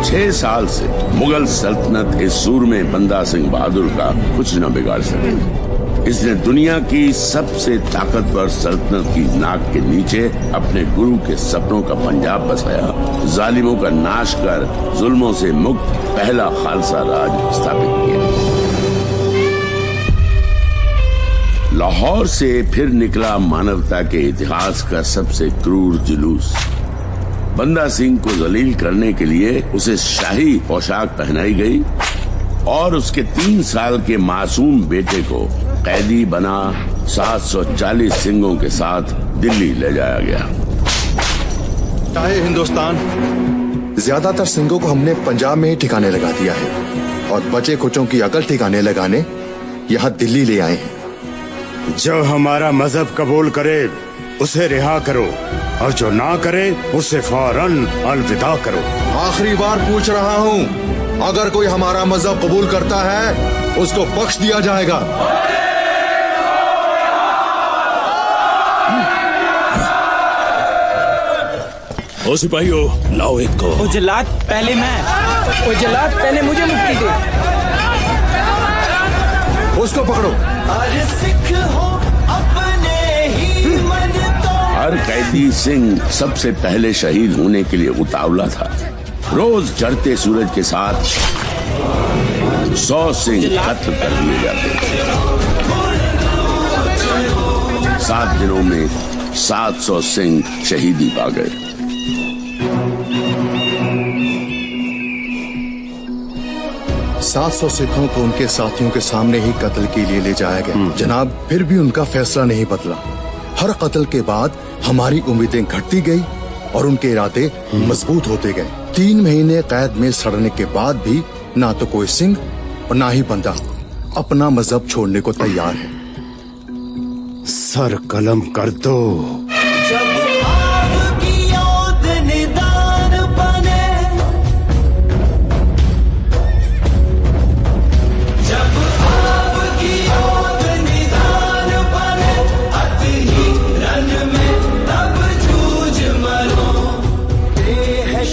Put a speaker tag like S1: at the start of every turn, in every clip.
S1: 6 साल से मुगल सल्तनत इस सूरमे बंदा सिंह बहादुर का कुछ न बिगाड़ सके। इसने दुनिया की सबसे ताकतवर सल्तनत की नाक के नीचे अपने गुरु के सपनों का पंजाब बसाया, जालिमों का नाश कर जुल्मों से मुक्त पहला खालसा राज स्थापित किया। लाहौर से फिर निकला मानवता के इतिहास का सबसे क्रूर जुलूस। बंदा सिंह को जलील करने के लिए उसे शाही पोशाक पहनाई गई और उसके 3 साल के मासूम बेटे को कैदी बना 740 सिंगों के साथ दिल्ली ले जाया गया।
S2: चाहे हिंदुस्तान, ज्यादातर सिंगों को हमने पंजाब में ही ठिकाने लगा दिया है और बचे कुचों की अकल ठिकाने लगाने यहाँ दिल्ली ले आए हैं।
S3: जो हमारा मजहब कबूल करे उसे रिहा करो और जो ना करे उसे फौरन अलविदा करो।
S2: आखिरी बार पूछ रहा हूँ, अगर कोई हमारा मजहब कबूल करता है उसको बख्श दिया जाएगा।
S4: ओ सिपाहियों, लाओ एक को।
S5: ओ जल्लाद, पहले मैं। ओ जल्लाद, पहले मुझे मुक्ति दे।
S2: उसको पकड़ो।
S1: हर कैदी सिंह सबसे पहले शहीद होने के लिए उतावला था। रोज चढ़ते सूरज के साथ 100 सिंह कत्ल कर दिए जाते। 7 दिनों में 700 सिंह शहीदी पा गए।
S2: सात 700 सिखों को उनके साथियों के सामने ही कत्ल के लिए ले जाया गया। जनाब, फिर भी उनका फैसला नहीं बदला। हर कत्ल के बाद हमारी उम्मीदें घटती गई और उनके इरादे मजबूत होते गए। 3 महीने कैद में सड़ने के बाद भी ना तो कोई सिंह और ना ही बंदा अपना मजहब छोड़ने को तैयार है।
S3: सर कलम कर दो।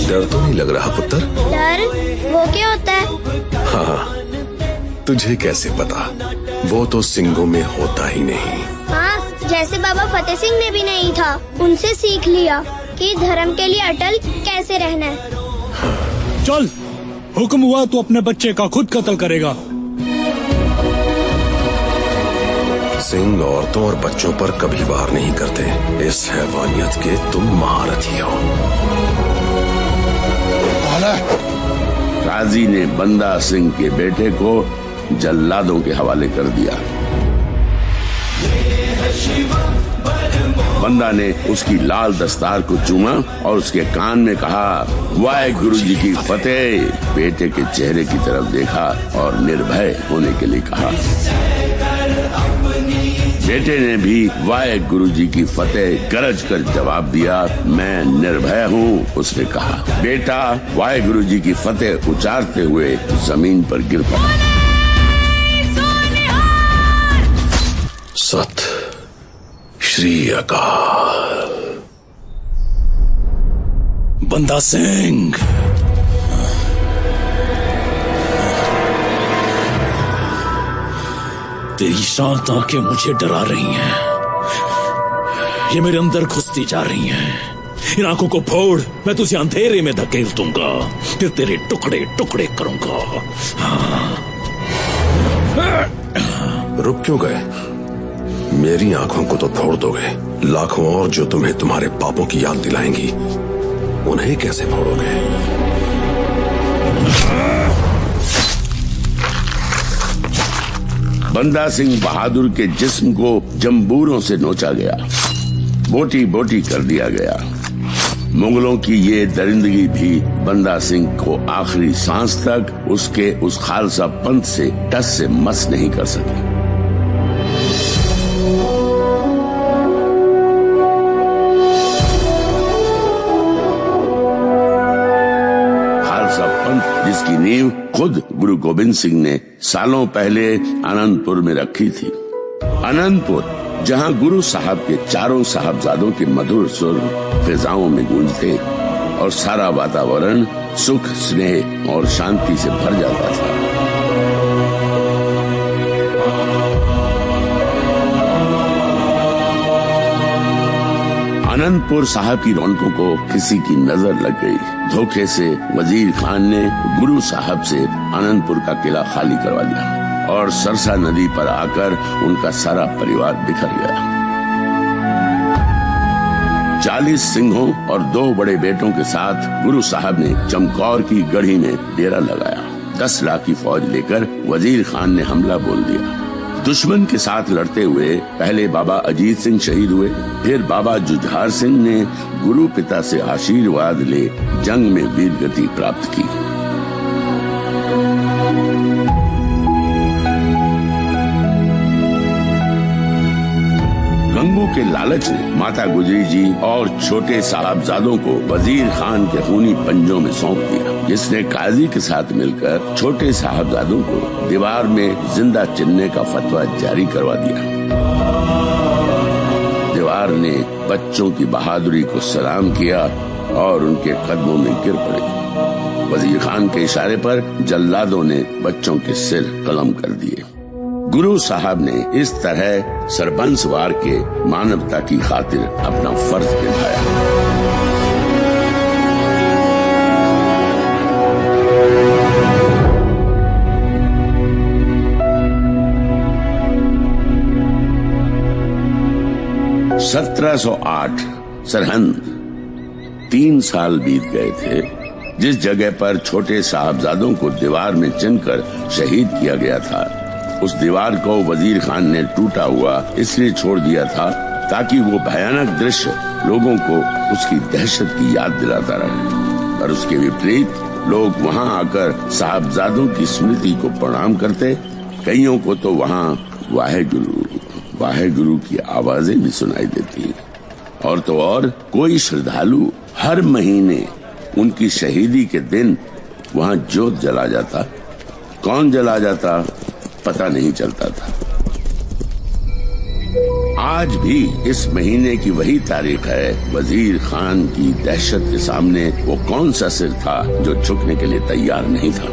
S6: डर तो नहीं लग रहा पुत्र?
S7: डर? वो क्या होता है?
S6: हाँ, तुझे कैसे पता? वो तो सिंगों में होता ही नहीं।
S7: हाँ, जैसे बाबा फतेह सिंह में भी नहीं था। उनसे सीख लिया कि धर्म के लिए अटल कैसे रहना है।
S4: चल, हुक्म हुआ तो अपने बच्चे का खुद कत्ल करेगा।
S6: सिंह औरतों और बच्चों पर कभी वार नहीं करते। इस हैवानियत के तुम महारथी हो।
S1: काजी ने बंदा सिंह के बेटे को जल्लादों के हवाले कर दिया। बंदा ने उसकी लाल दस्तार को चूमा और उसके कान में कहा, वाहिगुरु जी की फतेह। बेटे के चेहरे की तरफ देखा और निर्भय होने के लिए कहा। बेटे ने भी वाहिगुरु जी की फतेह गरज कर जवाब दिया, मैं निर्भय हूँ। उसने कहा। बेटा वाहिगुरु जी की फतेह उचारते हुए जमीन पर गिर पड़ा।
S6: सत श्री अकाल।
S4: बंदा सिंह, तेरी शांत आंखें मुझे डरा रही हैं। ये मेरे अंदर घुसती जा रही हैं। इन आंखों को फोड़, मैं तुझे अंधेरे में धकेल दूंगा, फिर तेरे टुकड़े टुकड़े करूंगा।
S6: रुक क्यों गए? मेरी आंखों को तो फोड़ दोगे, लाखों और जो तुम्हें तुम्हारे पापों की याद दिलाएंगी उन्हें कैसे फोड़ोगे?
S1: बंदा सिंह बहादुर के जिस्म को जंबूरों से नोचा गया, बोटी बोटी कर दिया गया। मुगलों की ये दरिंदगी भी बंदा सिंह को आखिरी सांस तक उसके उस खालसा पंथ से टस से मस नहीं कर सकी। खालसा पंथ जिसकी नींव खुद गुरु गोविंद सिंह ने सालों पहले आनंदपुर में रखी थी। आनंदपुर जहां गुरु साहब के चारों साहबजादों के मधुर सुर फिजाओं में गूंजते और सारा वातावरण सुख, स्नेह और शांति से भर जाता था। आनंदपुर साहब की रौनकों को किसी की नजर लग गई। धोखे से वजीर खान ने गुरु साहब से आनंदपुर का किला खाली करवा लिया और सरसा नदी पर आकर उनका सारा परिवार बिखर गया। 40 सिंहों और 2 बड़े बेटों के साथ गुरु साहब ने चमकौर की गढ़ी में डेरा लगाया। 10 लाख की फौज लेकर वजीर खान ने हमला बोल दिया। दुश्मन के साथ लड़ते हुए पहले बाबा अजीत सिंह शहीद हुए, फिर बाबा जुझार सिंह ने गुरु पिता से आशीर्वाद ले जंग में वीरगति प्राप्त की। गंगू के लालच ने माता गुजरी जी और छोटे साहबजादों को वजीर खान के खूनी पंजों में सौंप दिया, जिसने काजी के साथ मिलकर छोटे साहबजादों को दीवार में जिंदा चिनने का फतवा जारी करवा दिया। दीवार ने बच्चों की बहादुरी को सलाम किया और उनके कदमों में गिर पड़े। वजीर खान के इशारे पर जल्लादों ने बच्चों के सिर कलम कर दिए। गुरु साहब ने इस तरह सरबंसवार के मानवता की खातिर अपना फर्ज निभाया। (1708) सरहंद 3 साल बीत गए थे। जिस जगह पर छोटे साहबजादों को दीवार में चिनकर शहीद किया गया था, उस दीवार को वजीर खान ने टूटा हुआ इसलिए छोड़ दिया था ताकि वो भयानक दृश्य लोगों को उसकी दहशत की याद दिलाता रहे। और उसके विपरीत लोग वहां आकर साहबजादों की स्मृति को प्रणाम करते। कईयों को तो वहां वाहेगुरु की आवाजें भी सुनाई देती। और तो और कोई श्रद्धालु हर महीने उनकी शहीदी के दिन वहां जोत जला जाता। कौन जला जाता पता नहीं चलता था। आज भी इस महीने की वही तारीख है। वजीर खान की दहशत के सामने वो कौन सा सिर था जो झुकने के लिए तैयार नहीं था।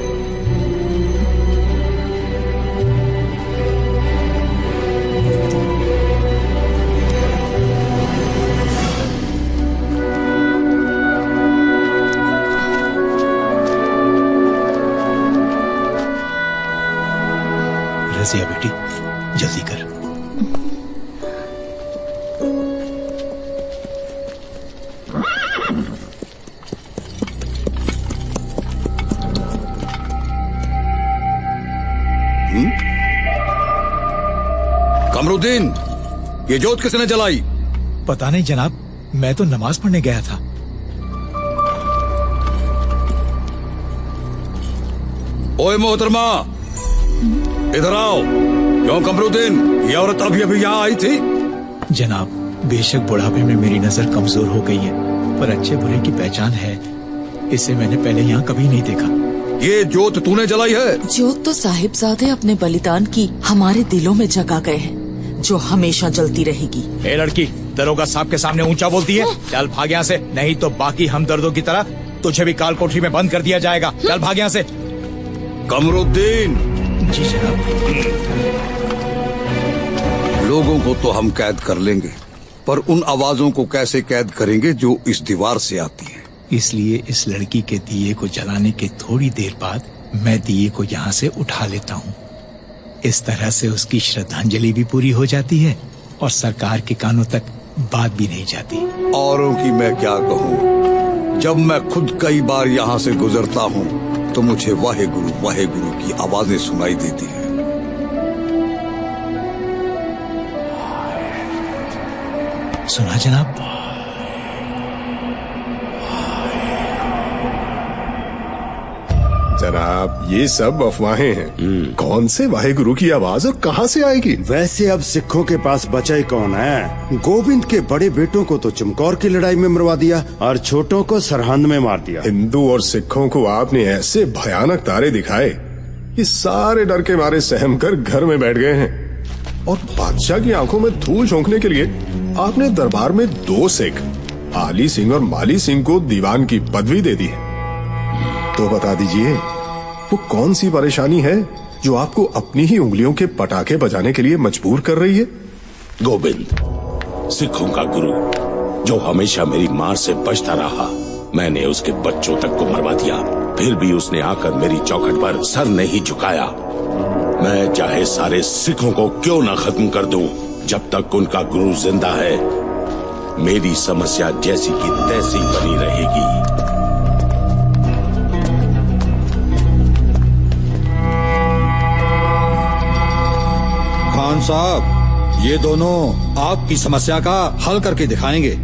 S8: रज़िया बेटी, जल्दी कर।
S6: कमरुद्दीन, ये जोत किसने जलाई?
S8: पता नहीं जनाब, मैं तो नमाज पढ़ने गया था।
S6: ओए मोहतरमा, इधर आओ। क्यों कमरुद्दीन, ये औरत अभी अभी यहाँ आई थी?
S8: जनाब, बेशक बुढ़ापे में मेरी नजर कमजोर हो गई है, पर अच्छे बुरे की पहचान है। इसे मैंने पहले यहाँ कभी नहीं देखा।
S6: ये जोत तूने जलाई है?
S9: जोत तो साहिबजादे अपने बलिदान की हमारे दिलों में जगा गए हैं, जो हमेशा जलती रहेगी।
S8: ए लड़की, दरोगा साहब के सामने ऊंचा बोलती है। चल भाग यहाँ से, नहीं तो बाकी हमदर्दों की तरह तुझे भी काल कोठरी में बंद कर दिया जाएगा। चल भाग यहाँ से।
S6: कमरुद्दीन।
S8: जी जनाब।
S6: लोगों को तो हम कैद कर लेंगे, पर उन आवाजों को कैसे कैद करेंगे जो इस दीवार से आती है?
S8: इसलिए इस लड़की के दिए को जलाने के थोड़ी देर बाद मैं दिए को यहाँ से उठा लेता हूँ। इस तरह से उसकी श्रद्धांजलि भी पूरी हो जाती है और सरकार के कानों तक बात भी नहीं जाती।
S6: औरों की मैं क्या कहूँ, जब मैं खुद कई बार यहाँ से गुजरता हूँ तो मुझे वाहेगुरु की आवाजें सुनाई देती हैं।
S8: सुना जनाब?
S10: जनाब, ये सब अफवाहें हैं। कौन से वाहेगुरु की आवाज और कहाँ से आएगी?
S3: वैसे अब सिखों के पास बचा ही कौन है? गोविंद के बड़े बेटों को तो चमकौर की लड़ाई में मरवा दिया और छोटों को सरहंद में मार दिया।
S10: हिंदू और सिखों को आपने ऐसे भयानक तारे दिखाए, ये सारे डर के मारे सहम कर घर में बैठ गए हैं। और बादशाह की आंखों में धूल झोंकने के लिए आपने दरबार में 2 सिख आली सिंह और माली सिंह को दीवान की पदवी दे दी है। तो बता दीजिए, वो कौन सी परेशानी है जो आपको अपनी ही उंगलियों के पटाखे बजाने के लिए मजबूर कर रही है?
S11: गोविंद, सिखों का गुरु जो हमेशा मेरी मार से बचता रहा, मैंने उसके बच्चों तक को मरवा दिया, फिर भी उसने आकर मेरी चौखट पर सर नहीं झुकाया। मैं चाहे सारे सिखों को क्यों ना खत्म कर दूं, जब तक उनका गुरु जिंदा है मेरी समस्या जैसी की तैसी बनी रहेगी।
S12: खान साहब, ये दोनों आपकी समस्या का हल करके दिखाएंगे।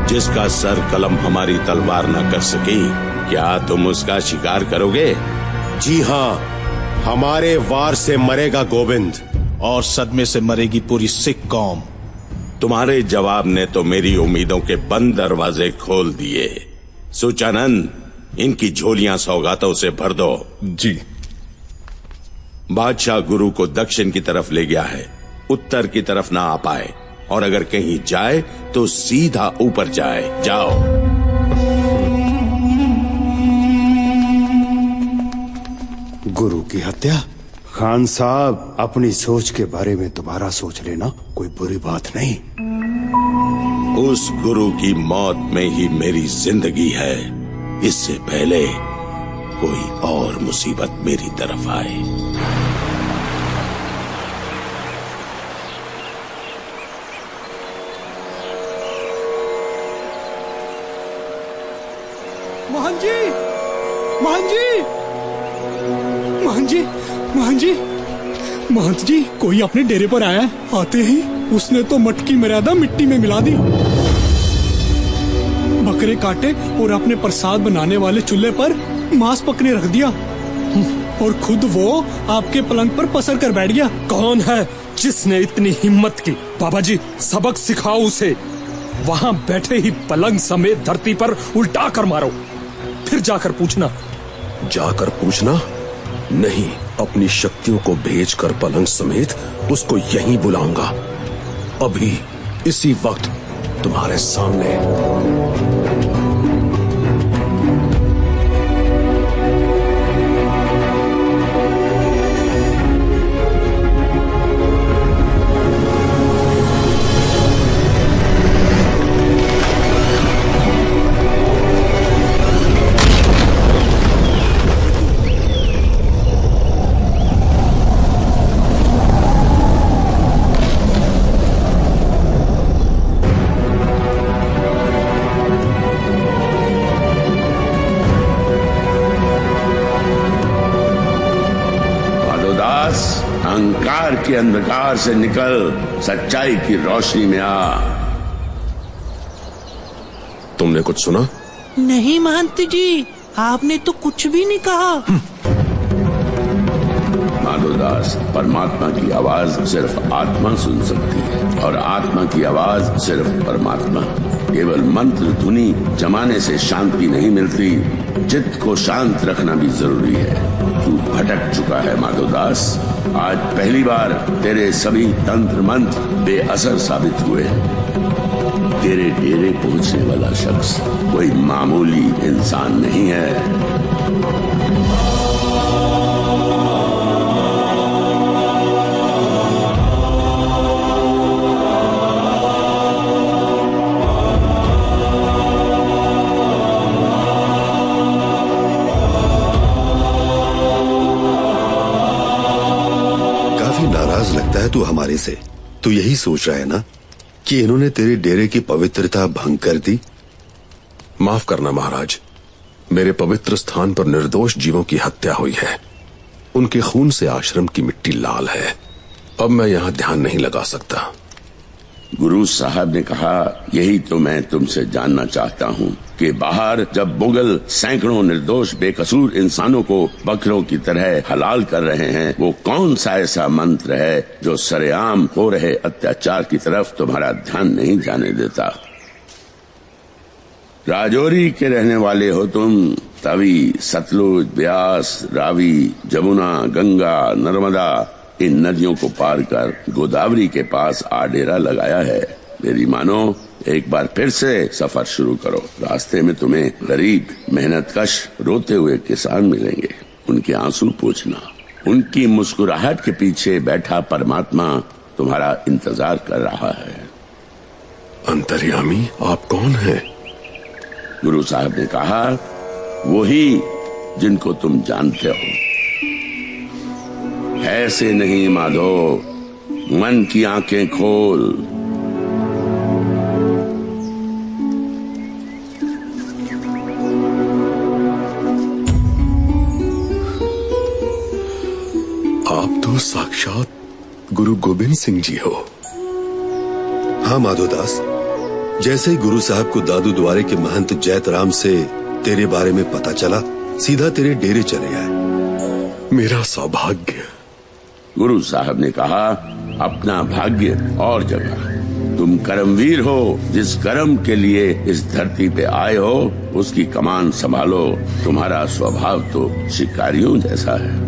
S11: जिसका सर कलम हमारी तलवार न कर सकी, क्या तुम उसका शिकार करोगे?
S13: जी हाँ, हमारे वार से मरेगा गोविंद
S14: और सदमे से मरेगी पूरी सिख कौम।
S11: तुम्हारे जवाब ने तो मेरी उम्मीदों के बंद दरवाजे खोल दिए। सुचानंद, इनकी झोलियां सौगातों से भर दो।
S10: जी।
S11: बादशाह गुरु को दक्षिण की तरफ ले गया है, उत्तर की तरफ ना आ पाए, और अगर कहीं जाए तो सीधा ऊपर जाए। जाओ।
S3: गुरु की हत्या? खान साहब, अपनी सोच के बारे में दोबारा सोच लेना, कोई बुरी बात नहीं।
S11: उस गुरु की मौत में ही मेरी जिंदगी है, इससे पहले कोई और मुसीबत मेरी तरफ आए।
S5: मोहन जी, मोहन जी, मोहन जी, मोहन जी, महंत जी, कोई अपने डेरे पर आया है। आते ही उसने तो मटकी मर्यादा मिट्टी में मिला दी, बकरे काटे और अपने प्रसाद बनाने वाले चूल्हे पर मांस पकने रख दिया, और खुद वो आपके पलंग पर पसर कर बैठ गया।
S15: कौन है जिसने इतनी हिम्मत की? बाबा जी, सबक सिखाओ उसे। वहाँ बैठे ही पलंग समेत धरती पर उल्टा कर मारो, फिर जाकर पूछना।
S6: जाकर पूछना नहीं, अपनी शक्तियों को भेजकर पलंग समेत उसको यहीं बुलाऊंगा, अभी इसी वक्त तुम्हारे सामने।
S1: अहंकार के अंधकार से निकल सच्चाई की रोशनी में आ।
S6: तुमने कुछ सुना?
S16: नहीं महंत जी, आपने तो कुछ भी नहीं कहा।
S1: माधोदास, परमात्मा की आवाज सिर्फ आत्मा सुन सकती है, और आत्मा की आवाज सिर्फ परमात्मा। केवल मंत्र धुनी जमाने से शांति नहीं मिलती, चित्त को शांत रखना भी जरूरी है। तू भटक चुका है माधोदास। आज पहली बार तेरे सभी तंत्र मंत्र बेअसर साबित हुए। तेरे डेरे पहुंचने वाला शख्स कोई मामूली इंसान नहीं है।
S6: लगता है तू हमारे से। तू यही सोच रहा है ना कि इन्होंने तेरे डेरे की पवित्रता भंग कर दी? माफ करना महाराज, मेरे पवित्र स्थान पर निर्दोष जीवों की हत्या हुई है। उनके खून से आश्रम की मिट्टी लाल है। अब मैं यहाँ ध्यान नहीं लगा सकता।
S1: गुरु साहब ने कहा, यही तो मैं तुमसे जानना चाहता हूँ कि बाहर जब मुगल सैकड़ों निर्दोष बेकसूर इंसानों को बकरों की तरह हलाल कर रहे हैं, वो कौन सा ऐसा मंत्र है जो सरेआम हो रहे अत्याचार की तरफ तुम्हारा ध्यान नहीं जाने देता? राजौरी के रहने वाले हो तुम, तभी सतलुज, ब्यास, रावी, जमुना, गंगा, नर्मदा, इन नदियों को पार कर गोदावरी के पास आ डेरा लगाया है। मेरी मानो, एक बार फिर से सफर शुरू करो। रास्ते में तुम्हें गरीब, मेहनतकश, रोते हुए किसान मिलेंगे। उनके आंसू पोंछना। उनकी मुस्कुराहट के पीछे बैठा परमात्मा तुम्हारा इंतजार कर रहा है।
S6: अंतर्यामी, आप कौन हैं?
S1: गुरु साहब ने कहा, वही जिनको तुम जानते हो। ऐसे नहीं माधो, मन की आंखें खोल।
S6: आप तो साक्षात गुरु गोबिंद सिंह जी हो।
S13: हाँ माधोदास, जैसे ही गुरु साहब को दादू द्वारे के महंत जैतराम से तेरे बारे में पता चला, सीधा तेरे डेरे चले आए।
S6: मेरा सौभाग्य।
S1: गुरु साहब ने कहा, अपना भाग्य और जगह। तुम कर्मवीर हो। जिस कर्म के लिए इस धरती पे आए हो, उसकी कमान संभालो। तुम्हारा स्वभाव तो शिकारियों जैसा है।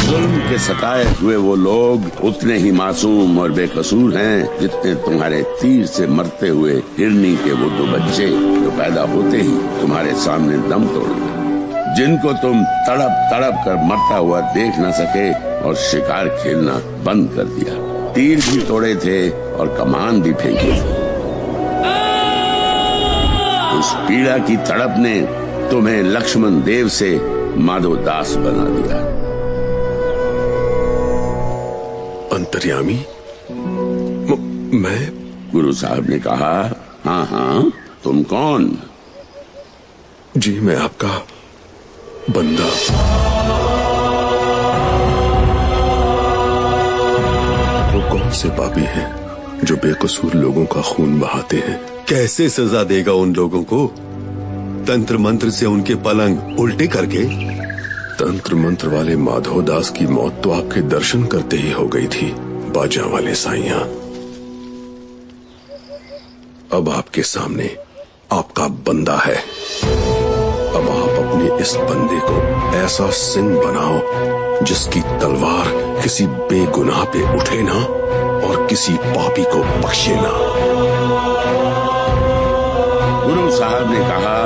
S1: जुल्म के सताए हुए वो लोग उतने ही मासूम और बेकसूर हैं जितने तुम्हारे तीर से मरते हुए हिरनी के वो 2 बच्चे जो पैदा होते ही तुम्हारे सामने दम तोड़ गए, जिनको तुम तड़प तड़प कर मरता हुआ देख न सके और शिकार खेलना बंद कर दिया। तीर भी तोड़े थे और कमान भी फेंकी थी। उस पीड़ा की तड़प ने तुम्हें लक्ष्मण देव से माधो दास बना दिया।
S6: अंतर्यामी, मैं?
S1: गुरु साहब ने कहा, हाँ हाँ, तुम कौन?
S6: जी, मैं आपका बंदा। वो कौन से पापी हैं जो बेकसूर लोगों का खून बहाते हैं?
S13: कैसे सजा देगा उन लोगों को? तंत्र मंत्र से उनके पलंग उल्टे करके?
S6: तंत्र मंत्र वाले माधव दास की मौत तो आपके दर्शन करते ही हो गई थी, बाजा वाले साइया। अब आपके सामने आपका बंदा है। अब आप अपने इस बंदे को ऐसा सिंह बनाओ जिसकी तलवार किसी बेगुनाह पे उठे ना और किसी पापी को बख्शे ना।
S1: गुरु साहब ने कहा,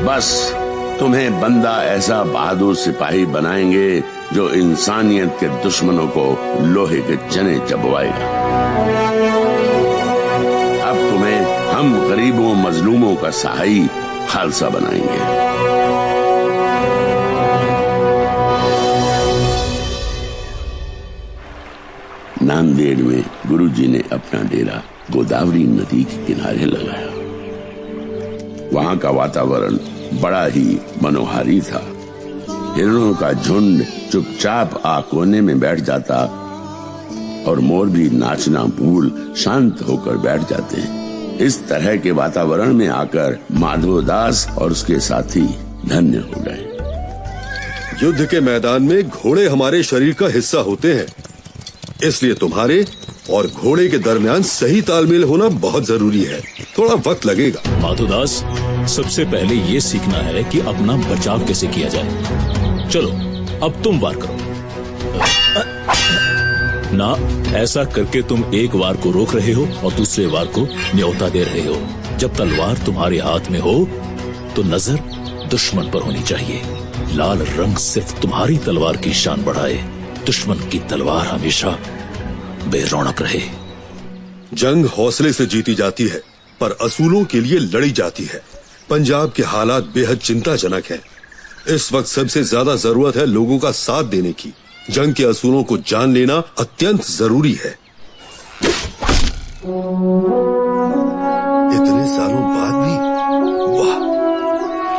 S1: बस तुम्हें बंदा ऐसा बहादुर सिपाही बनाएंगे जो इंसानियत के दुश्मनों को लोहे के चने चबवाएगा। अब तुम्हें हम गरीबों मजलूमों का सहाई खालसा बनाएंगे। नांदेड़ में गुरुजी ने अपना डेरा गोदावरी नदी के किनारे लगाया। वहां का वातावरण बड़ा ही मनोहारी था। हिरणों का झुंड चुपचाप कोने में बैठ जाता और मोर भी नाचना भूल शांत होकर बैठ जाते हैं। इस तरह के वातावरण में आकर माधव दास और उसके साथी धन्य हो गए।
S13: युद्ध के मैदान में घोड़े हमारे शरीर का हिस्सा होते हैं, इसलिए तुम्हारे और घोड़े के दरमियान सही तालमेल होना बहुत जरूरी है। थोड़ा वक्त लगेगा।
S4: माधोदास, सबसे पहले ये सीखना है कि अपना बचाव कैसे किया जाए। चलो, अब तुम वार करो। ना, ऐसा करके तुम एक वार को रोक रहे हो और दूसरे वार को न्योता दे रहे हो। जब तलवार तुम्हारे हाथ में हो तो नजर दुश्मन पर होनी चाहिए। लाल रंग सिर्फ तुम्हारी तलवार की शान बढ़ाए। दुश्मन की तलवार हमेशा बेरौनक रहे।
S13: जंग हौसले से जीती जाती है, पर असूलों के लिए लड़ी जाती है। पंजाब के हालात बेहद चिंताजनक हैं। इस वक्त सबसे ज्यादा जरूरत है लोगों का साथ देने की। जंग के असूलों को जान लेना अत्यंत जरूरी है। इतने सालों बाद भी, वाह,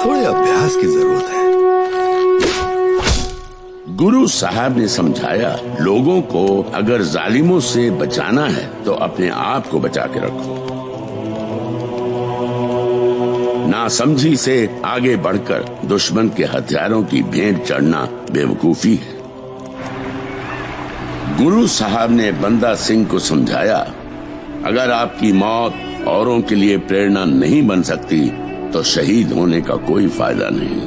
S13: थोड़े अभ्यास की जरूरत है।
S1: गुरु साहब ने समझाया, लोगों को अगर जालिमों से बचाना है तो अपने आप को बचा के रखो। नासमझी से आगे बढ़कर दुश्मन के हथियारों की भेंट चढ़ना बेवकूफी है। गुरु साहब ने बंदा सिंह को समझाया, अगर आपकी मौत औरों के लिए प्रेरणा नहीं बन सकती तो शहीद होने का कोई फायदा नहीं।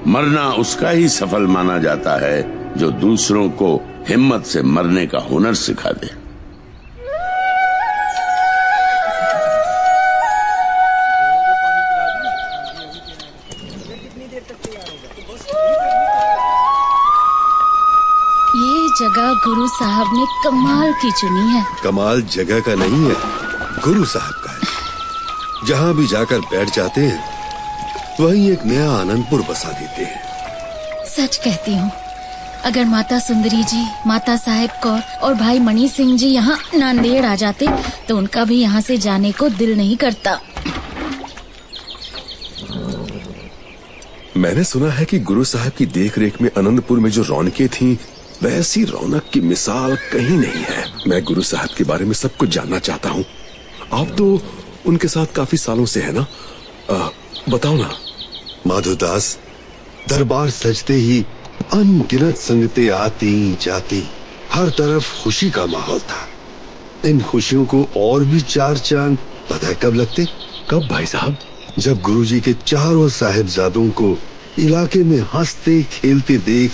S1: मरना उसका ही सफल माना जाता है जो दूसरों को हिम्मत से मरने का हुनर सिखा दे।
S17: जगह गुरु साहब ने कमाल की चुनी है।
S13: कमाल जगह का नहीं है, गुरु साहब का है। जहाँ भी जाकर बैठ जाते हैं वहीं एक नया आनंदपुर बसा देते हैं।
S17: सच कहती हूँ, अगर माता सुंदरी जी, माता साहेब कौर और भाई मणि सिंह जी यहाँ नांदेड़ आ जाते तो उनका भी यहाँ से जाने को दिल नहीं करता।
S6: मैंने सुना है कि गुरु साहब की देखरेख में आनंदपुर में जो रौनकें थीं, वैसी रौनक की मिसाल कहीं नहीं है। मैं गुरु साहब के बारे में सब कुछ जानना चाहता हूँ। आप तो उनके साथ काफी सालों से है ना? बताओ ना।
S13: माधोदास, दरबार सजते ही अनगिनत संगतें आती जाती, हर तरफ खुशी का माहौल था। इन खुशियों को और भी चार चांद पता है कब लगते?
S6: कब भाई साहब?
S13: जब गुरुजी के चारों साहिबजादों को इलाके में हंसते खेलते देख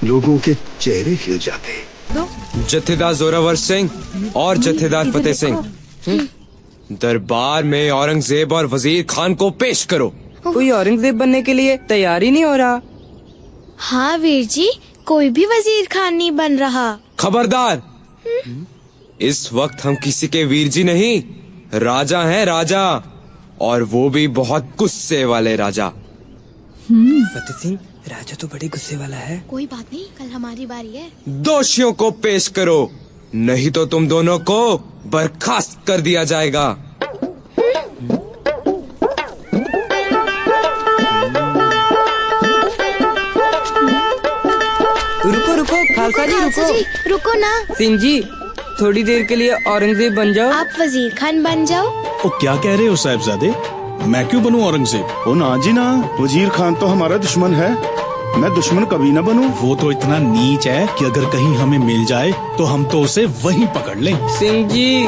S13: लोगों के चेहरे खिल जाते।
S18: जत्थेदार जोरावर सिंह और जत्थेदार फतेह सिंह, दरबार में औरंगजेब और वजीर खान को पेश करो।
S19: कोई औरंगजेब बनने के लिए तैयार ही नहीं हो रहा।
S7: हाँ वीर जी, कोई भी वजीर खान नहीं बन रहा।
S18: खबरदार, इस वक्त हम किसी के वीर जी नहीं, राजा हैं, राजा, और वो भी बहुत गुस्से वाले राजा।
S19: फतेह सिंह, राजा तो बड़े गुस्से वाला है।
S7: कोई बात नहीं, कल हमारी बारी है।
S18: दोषियों को पेश करो, नहीं तो तुम दोनों को बर्खास्त कर दिया जाएगा।
S19: रुको रुको खालसा जी,
S7: रुको ना।
S19: सिंह जी, थोड़ी देर के लिए औरंगजेब बन जाओ।
S7: आप वजीर खान बन जाओ।
S14: ओ क्या कह रहे हो साहिबजादे? मैं क्यों बनूं औरंगजेब?
S3: ओ ना जी ना, वजीर खान तो हमारा दुश्मन है। मैं दुश्मन कभी ना बनूं।
S14: वो तो इतना नीच है कि अगर कहीं हमें मिल जाए तो हम तो उसे वहीं पकड़ लें।
S19: सिंह जी,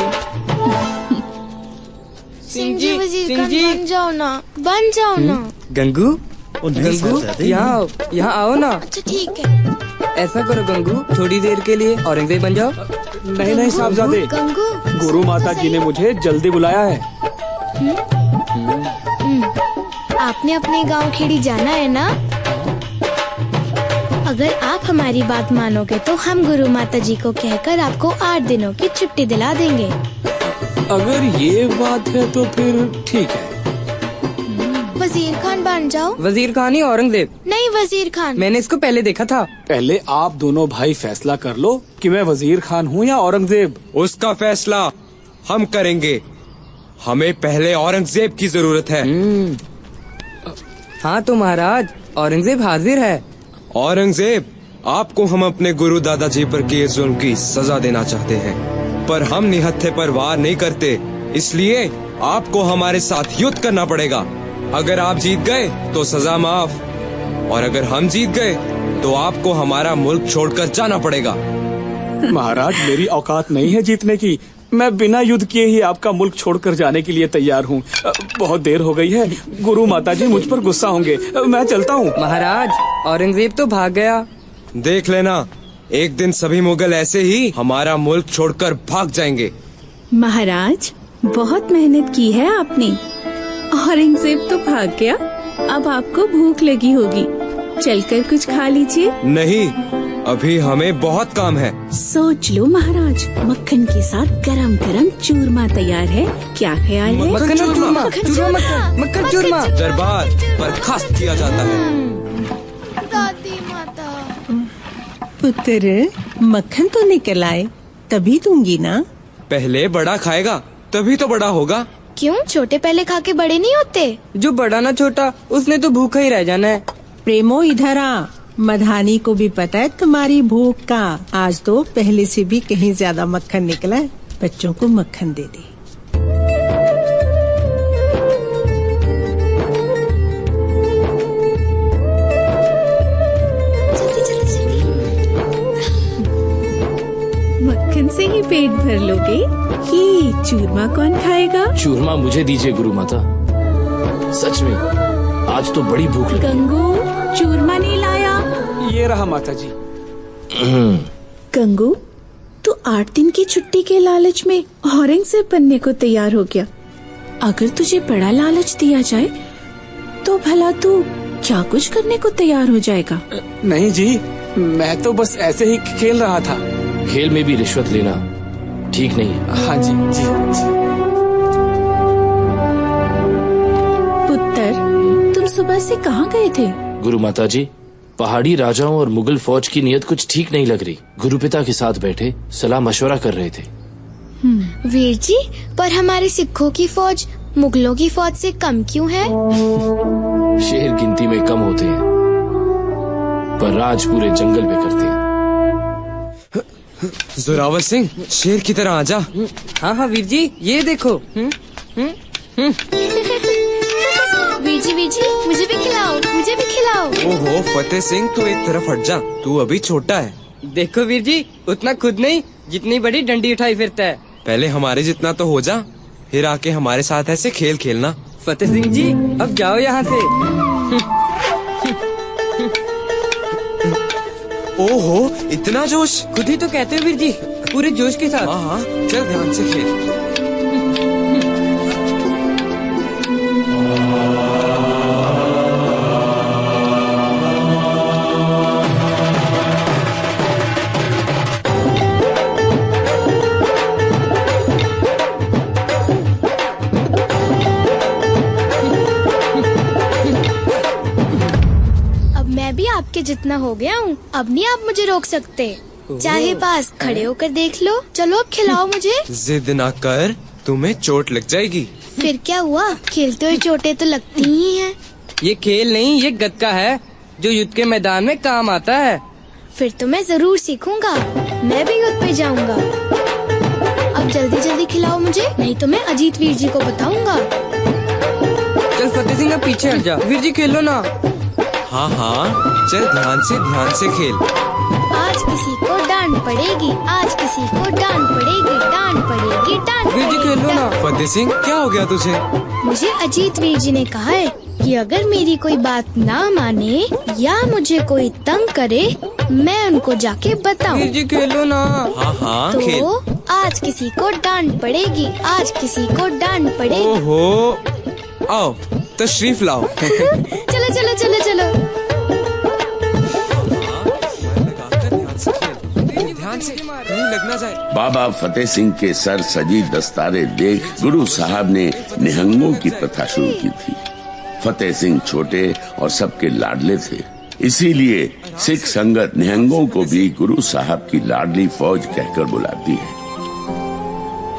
S7: सिंह जी, वजीर खान बन जाओ ना, बन जाओ ना।
S19: गंगू, यहाँ आओ ना।
S7: अच्छा ठीक है।
S19: ऐसा करो गंगू, थोड़ी देर के लिए औरंगजेब बन जाओ।
S15: नहीं नहीं साहबजादे, गुरु माता जी ने मुझे जल्दी बुलाया है।
S7: आपने अपने गांव खेड़ी जाना है ना? अगर आप हमारी बात मानोगे तो हम गुरु माता जी को कहकर आपको 8 दिनों की छुट्टी दिला देंगे।
S15: अगर ये बात है तो फिर ठीक है।
S7: वजीर खान बन जाओ।
S19: वजीर खान ही औरंगजेब?
S7: नहीं, वजीर खान।
S19: मैंने इसको पहले देखा था।
S15: पहले आप दोनों भाई फैसला कर लो कि मैं वजीर खान हूँ या औरंगजेब।
S18: उसका फैसला हम करेंगे। हमें पहले औरंगजेब की जरूरत है।
S19: हाँ तो महाराज, औरंगजेब हाजिर है।
S18: औरंगजेब, आपको हम अपने गुरु दादाजी पर किए जुल्म की सजा देना चाहते हैं, पर हम निहत्थे पर वार नहीं करते, इसलिए आपको हमारे साथ युद्ध करना पड़ेगा। अगर आप जीत गए तो सजा माफ, और अगर हम जीत गए तो आपको हमारा मुल्क छोड़कर जाना पड़ेगा।
S15: महाराज, मेरी औकात नहीं है जीतने की। मैं बिना युद्ध किए ही आपका मुल्क छोड़कर जाने के लिए तैयार हूँ। बहुत देर हो गई है, गुरु माता जी मुझ पर गुस्सा होंगे। मैं चलता हूँ।
S19: महाराज, औरंगजेब तो भाग गया।
S18: देख लेना, एक दिन सभी मुगल ऐसे ही हमारा मुल्क छोड़कर भाग जाएंगे।
S20: महाराज, बहुत मेहनत की है आपने। औरंगजेब तो भाग गया, अब आपको भूख लगी होगी, चलकर कुछ खा लीजिए।
S18: नहीं, अभी हमें बहुत काम है।
S20: सोच लो महाराज, मक्खन के साथ गरम गरम चूरमा तैयार है, क्या ख्याल है?
S19: मक्खन चूरमा, मक्खन चूरमा।
S18: दरबार बर्खास्त किया जाता है।
S7: दादी माता।
S16: पुत्र, मक्खन तो निकल आए, तभी दूंगी ना।
S18: पहले बड़ा खाएगा तभी तो बड़ा होगा।
S7: क्यों, छोटे पहले खा के बड़े नहीं होते?
S19: जो बड़ा ना छोटा, उसने तो भूखा ही रह जाना है।
S16: प्रेमो, इधर आ। मधानी को भी पता है तुम्हारी भूख का। आज तो पहले से भी कहीं ज्यादा मक्खन निकला है। बच्चों को मक्खन दे दे।
S20: मक्खन से ही पेट भर लोगे? ये चूरमा कौन खाएगा?
S4: चूरमा मुझे दीजिए गुरु माता, सच में आज तो बड़ी भूख लगी।
S20: गंगू, चूरमा नहीं लाया?
S15: ये रहा माता जी।
S20: गंगू, तू 8 दिन की छुट्टी के लालच में औरंगजेब बनने को तैयार हो गया। अगर तुझे बड़ा लालच दिया जाए तो भला तू क्या कुछ करने को तैयार हो जाएगा?
S15: नहीं जी, मैं तो बस ऐसे ही खेल रहा था।
S21: खेल में भी रिश्वत लेना ठीक नहीं है।
S15: हाँ जी जी जी।
S20: पुत्र, तुम सुबह से कहाँ गए थे?
S21: गुरु माता जी, पहाड़ी राजाओं और मुगल फौज की नीयत कुछ ठीक नहीं लग रही। गुरुपिता के साथ बैठे सलाह मशवरा कर रहे थे।
S7: वीर जी, पर हमारे सिखों की फौज मुगलों की फौज से कम क्यों है?
S21: शेर गिनती में कम होते हैं, पर राज पूरे जंगल में करते हैं।
S18: जोरावर सिंह, शेर की तरह आजा।
S19: हाँ हाँ वीर जी, ये देखो।
S7: वीर जी, मुझे भी खिलाओ, मुझे भी खिलाओ।
S18: ओहो फतेह सिंह, तू एक तरफ हट जा, तू अभी छोटा है।
S19: देखो वीर जी, उतना खुद नहीं जितनी बड़ी डंडी उठाई फिरता है।
S18: पहले हमारे जितना तो हो जा, फिर आके हमारे साथ ऐसे खेल खेलना।
S19: फतेह सिंह जी, अब जाओ यहाँ से।
S18: ओहो, इतना जोश!
S19: खुद ही तो कहते हो वीर जी, पूरे जोश के साथ।
S18: हाँ हाँ, चल ध्यान से खेल।
S7: आपके जितना हो गया हूँ, अब नहीं आप मुझे रोक सकते। चाहे पास खड़े होकर देख लो। चलो अब खिलाओ मुझे।
S18: जिद ना कर, तुम्हें चोट लग जाएगी।
S7: फिर क्या हुआ, खेलते हुए चोटें तो लगती ही हैं।
S19: ये खेल नहीं, ये गतका है जो युद्ध के मैदान में काम आता है।
S7: फिर तो मैं जरूर सीखूंगा, मैं भी युद्ध पे जाऊंगा। अब जल्दी जल्दी खिलाओ मुझे, नहीं तो मैं अजीत वीर जी को बताऊंगा।
S19: चल फतेह सिंह, पीछे हट जा। वीर जी खेलो ना।
S18: हाँ हाँ, चल ध्यान से खेल।
S7: आज किसी को डांट पड़ेगी, आज किसी को डांट पड़ेगी, डांट पड़ेगी, डांट पड़ेगी।
S19: वीर जी खेलो ना।
S18: फतेह सिंह, क्या हो गया तुझे?
S7: मुझे अजीत वीर जी ने कहा है कि अगर मेरी कोई बात ना माने या मुझे कोई तंग करे, मैं उनको जाके बताऊं।
S19: वीर जी खेलो ना।
S18: हाँ हाँ,
S7: तो
S18: खेल।
S7: आज किसी को डांट पड़ेगी, आज किसी को डांट पड़ेगी।
S18: ओहो, आओ तशरीफ लाओ।
S7: चलो चलो चलो चलो।
S18: ध्यान से, कहीं लग ना जाए।
S1: बाबा फतेह सिंह के सर सजी दस्तारे देख गुरु साहब ने निहंगों की प्रथा शुरू की थी। फतेह सिंह छोटे और सबके लाडले थे, इसीलिए सिख संगत निहंगों को भी गुरु साहब की लाडली फौज कहकर बुलाती है।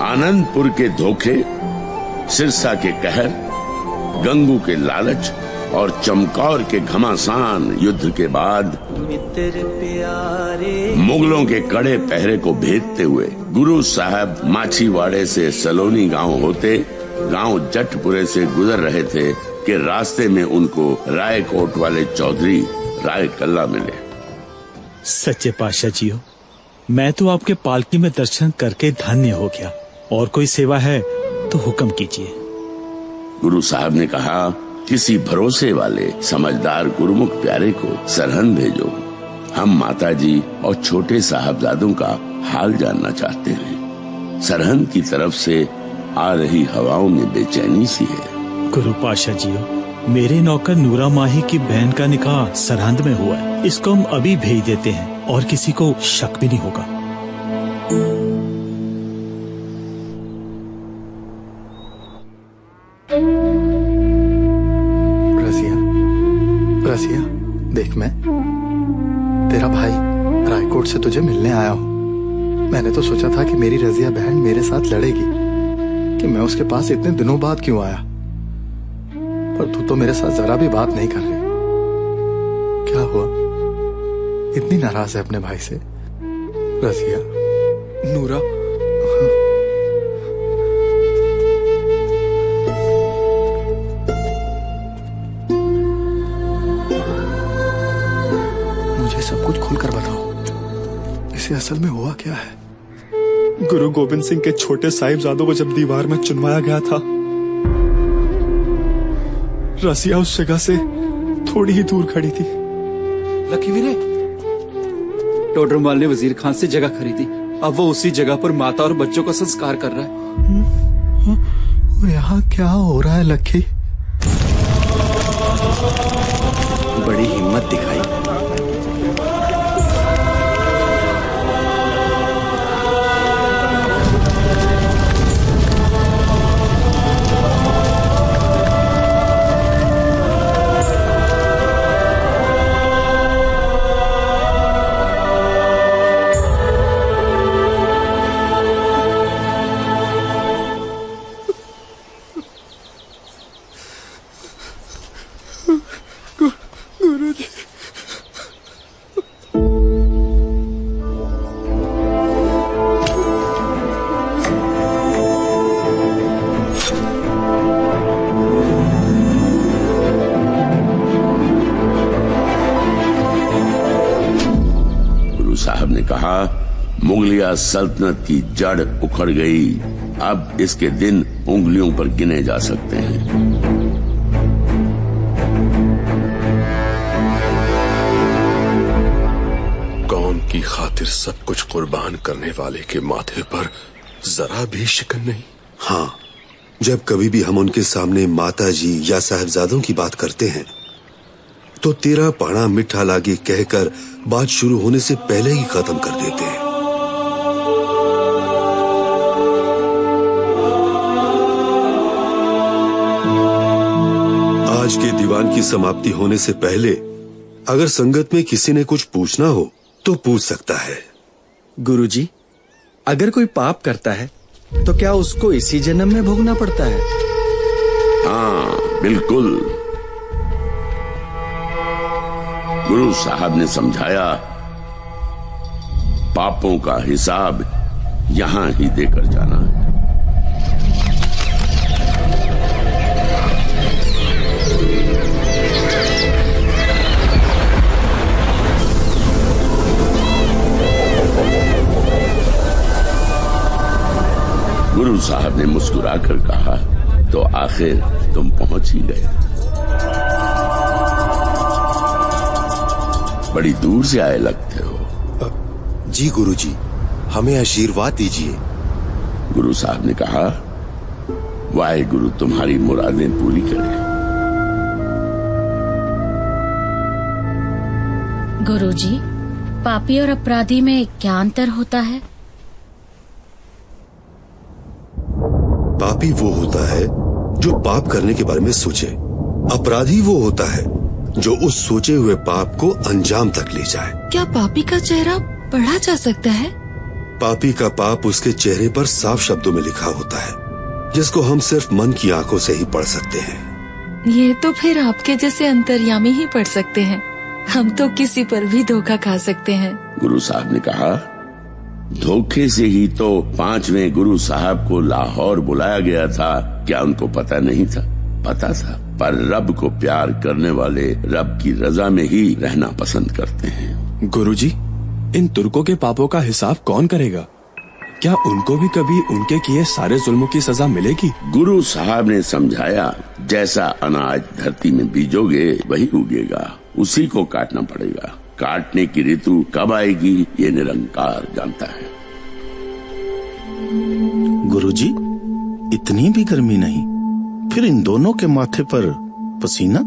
S1: आनंदपुर के धोखे, सिरसा के कहर, गंगू के लालच और चमकौर के घमासान युद्ध के बाद मुगलों के कड़े पहरे को भेदते हुए गुरु साहब माछीवाड़े से सलोनी गांव होते गांव जटपुरे से गुजर रहे थे कि रास्ते में उनको रायकोट वाले चौधरी राय कल्ला मिले।
S14: सच्चे पातशाह जियो, मैं तो आपके पालकी में दर्शन करके धन्य हो गया। और कोई सेवा है तो हुक्म कीजिए।
S1: गुरु साहब ने कहा, किसी भरोसे वाले समझदार गुरुमुख प्यारे को सरहंद भेजो। हम माताजी और छोटे साहबजादों का हाल जानना चाहते हैं। सरहंद की तरफ से आ रही हवाओं में बेचैनी सी है।
S14: गुरु पातशाह जियो, मेरे नौकर नूरा माही की बहन का निकाह सरहंद में हुआ है। इसको हम अभी भेज देते हैं और किसी को शक भी नहीं होगा।
S22: रसिया, देख, मैं तेरा भाई रायकोट से तुझे मिलने आया हूँ। मैंने तो सोचा था कि मेरी रजिया बहन मेरे साथ लड़ेगी कि मैं उसके पास इतने दिनों बाद क्यों आया, पर तू तो मेरे साथ जरा भी बात नहीं कर रही। क्या हुआ, इतनी नाराज है अपने भाई से? रजिया, नूरा, सब कुछ खुलकर बताओ, इसे असल में हुआ क्या है?
S5: गुरु गोविंद सिंह के छोटे साहिबजादों को जब दीवार में चुनवाया गया था, रसिया उस जगह से थोड़ी ही दूर खड़ी थी।
S12: लकीवीरे, टोडरमल ने वजीर खान से जगह खरीदी। अब वो उसी जगह पर माता और बच्चों का संस्कार कर रहा है।
S22: यहाँ क्या हो रहा है लक्की?
S12: बड़ी हिम्मत दिखाई।
S1: कहा, मुगलिया सल्तनत की जड़ उखड़ गई। अब इसके दिन उंगलियों पर गिने जा सकते हैं।
S6: कौम की खातिर सब कुछ कुर्बान करने वाले के माथे पर जरा भी शिकन नहीं।
S13: हाँ, जब कभी भी हम उनके सामने माता जी या साहबजादों की बात करते हैं तो तेरा पाना मिठा लागे कहकर बात शुरू होने से पहले ही खत्म कर देते हैं। आज के दीवान की समाप्ति होने से पहले अगर संगत में किसी ने कुछ पूछना हो तो पूछ सकता है।
S2: गुरुजी, अगर कोई पाप करता है तो क्या उसको इसी जन्म में भोगना पड़ता है?
S1: हाँ, बिल्कुल। गुरु साहब ने समझाया, पापों का हिसाब यहां ही देकर जाना है। गुरु साहब ने मुस्कुराकर कहा, तो आखिर तुम पहुंच ही गए। बड़ी दूर से आए लगते हो।
S13: जी गुरुजी, हमें आशीर्वाद दीजिए।
S1: गुरु साहब ने कहा, वाहेगुरु तुम्हारी मुरादें पूरी करे।
S17: गुरुजी, पापी और अपराधी में क्या अंतर होता है?
S13: पापी वो होता है जो पाप करने के बारे में सोचे। अपराधी वो होता है जो उस सोचे हुए पाप को अंजाम तक ले जाए।
S9: क्या पापी का चेहरा पढ़ा जा सकता है?
S13: पापी का पाप उसके चेहरे पर साफ शब्दों में लिखा होता है, जिसको हम सिर्फ मन की आंखों से ही पढ़ सकते हैं।
S9: ये तो फिर आपके जैसे अंतर्यामी ही पढ़ सकते हैं। हम तो किसी पर भी धोखा खा सकते हैं।
S1: गुरु साहब ने कहा, धोखे से ही तो 5वें गुरु साहब को लाहौर बुलाया गया था। क्या उनको पता नहीं था? पता था, पर रब को प्यार करने वाले रब की रजा में ही रहना पसंद करते हैं।
S23: गुरुजी, इन तुर्कों के पापों का हिसाब कौन करेगा? क्या उनको भी कभी उनके किए सारे जुल्मों की सजा मिलेगी?
S1: गुरु साहब ने समझाया, जैसा अनाज धरती में बीजोगे वही उगेगा, उसी को काटना पड़ेगा। काटने की ऋतु कब आएगी ये निरंकार जानता है।
S14: गुरुजी, इतनी भी गर्मी नहीं। फिर इन दोनों के माथे पर पसीना,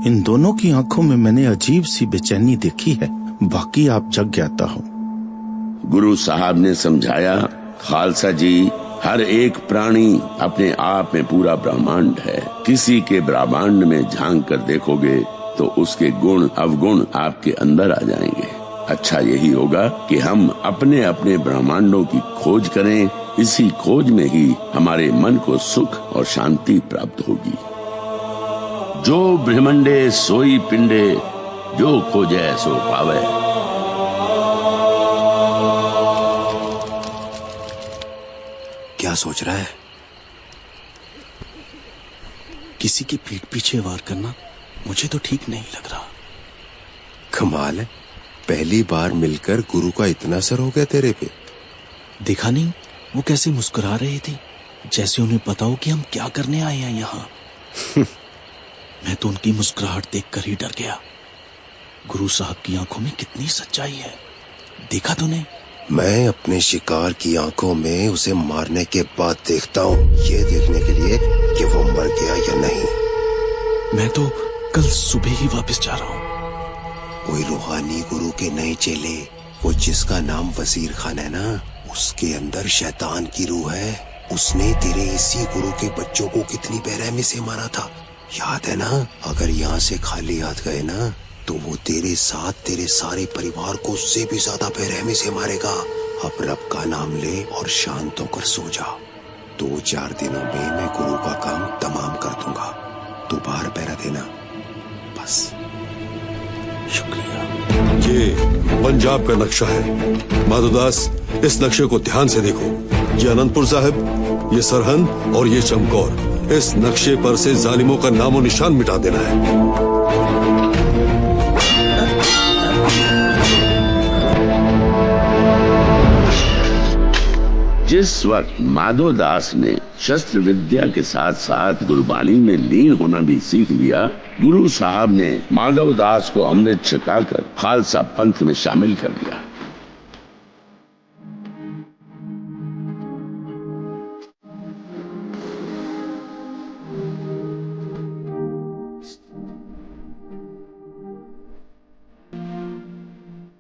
S14: इन दोनों की आंखों में मैंने अजीब सी बेचैनी देखी है। बाकी आप जग ज्ञाता हो।
S1: गुरु साहब ने समझाया, खालसा जी, हर एक प्राणी अपने आप में पूरा ब्रह्मांड है। किसी के ब्रह्मांड में झांक कर देखोगे तो उसके गुण अवगुण आपके अंदर आ जाएंगे। अच्छा यही होगा कि हम अपने अपने ब्रह्मांडों की खोज करें। इसी खोज में ही हमारे मन को सुख और शांति प्राप्त होगी। जो ब्रह्मंडे सोई पिंडे, जो खोजे सो पावे।
S13: क्या सोच रहा है?
S14: किसी की पीठ पीछे वार करना मुझे तो ठीक नहीं लग रहा।
S13: कमाल है, पहली बार मिलकर गुरु का इतना असर हो गया तेरे पे।
S14: देखा नहीं वो कैसे मुस्कुरा रही थी, जैसे उन्हें पता हो कि हम क्या करने आए हैं यहाँ। मैं तो उनकी मुस्कुराहट देखकर ही डर गया। गुरु साहब की आंखों में कितनी सच्चाई है, देखा तूने?
S13: मैं अपने शिकार की आंखों में उसे मारने के बाद देखता हूँ, ये देखने के लिए कि वो मर गया या नहीं।
S14: मैं तो कल सुबह ही वापस जा रहा हूँ।
S13: कोई रूहानी गुरु के नए चेले, वो जिसका नाम वजीर खान है ना, उसके अंदर शैतान की रूह है। उसने तेरे इसी गुरु के बच्चों को कितनी बेरहमी से मारा था, याद है ना? अगर यहाँ से खाली हाथ गए ना तो वो तेरे साथ तेरे सारे परिवार को उससे भी ज्यादा बेरहमी से मारेगा। अब रब का नाम ले और शांत होकर सो जा। 2-4 दिनों में मैं गुरु का काम तमाम कर दूंगा। तू बाहर पहरा देना बस।
S14: शुक्रिया।
S13: ये पंजाब का नक्शा है माधोदास, इस नक्शे को ध्यान से देखो। ये अनंतपुर साहिब, ये सरहंद और ये चमकौर। इस नक्शे पर से जालिमों का नामो निशान मिटा देना है।
S1: जिस वक्त माधव दास ने शस्त्र विद्या के साथ साथ गुरबाणी में लीन होना भी सीख लिया, गुरु साहब ने माधव दास को अमृत छकाकर खालसा पंथ में शामिल कर लिया।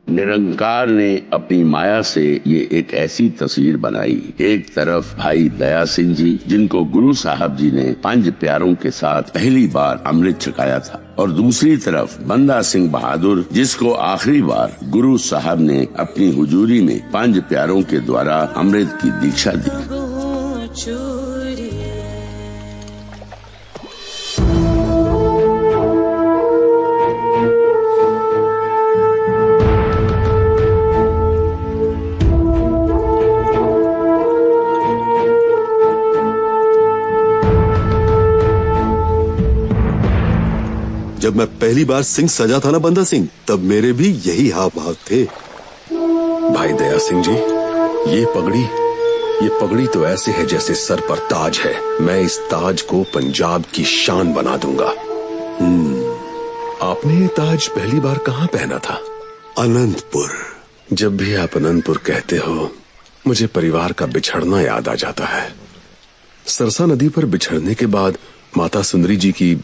S1: निरंकार ने अपनी माया से ये एक ऐसी तस्वीर बनाई। एक तरफ भाई दया सिंह जी, जिनको गुरु साहब जी ने 5 प्यारों के साथ पहली बार अमृत छकाया था, और दूसरी तरफ बंदा सिंह बहादुर, जिसको आखिरी बार गुरु साहब ने अपनी हुजूरी में 5 प्यारों के द्वारा अमृत की दीक्षा दी।
S13: जब मैं पहली बार सिंह सजा था ना बंदा सिंह, तब मेरे भी यही हाव भाव थे।
S6: भाई दया सिंह जी, ये पगड़ी तो ऐसे है जैसे सर पर ताज है। मैं इस ताज को पंजाब की शान बना दूंगा। आपने ये ताज पहली बार कहाँ पहना था?
S13: अनंतपुर।
S6: जब भी आप अनंतपुर कहते हो, मुझे परिवार का बिछड़ना याद आ जाता है। सरसा नदी पर बिछड़ने के बाद माता सुंदरी जी की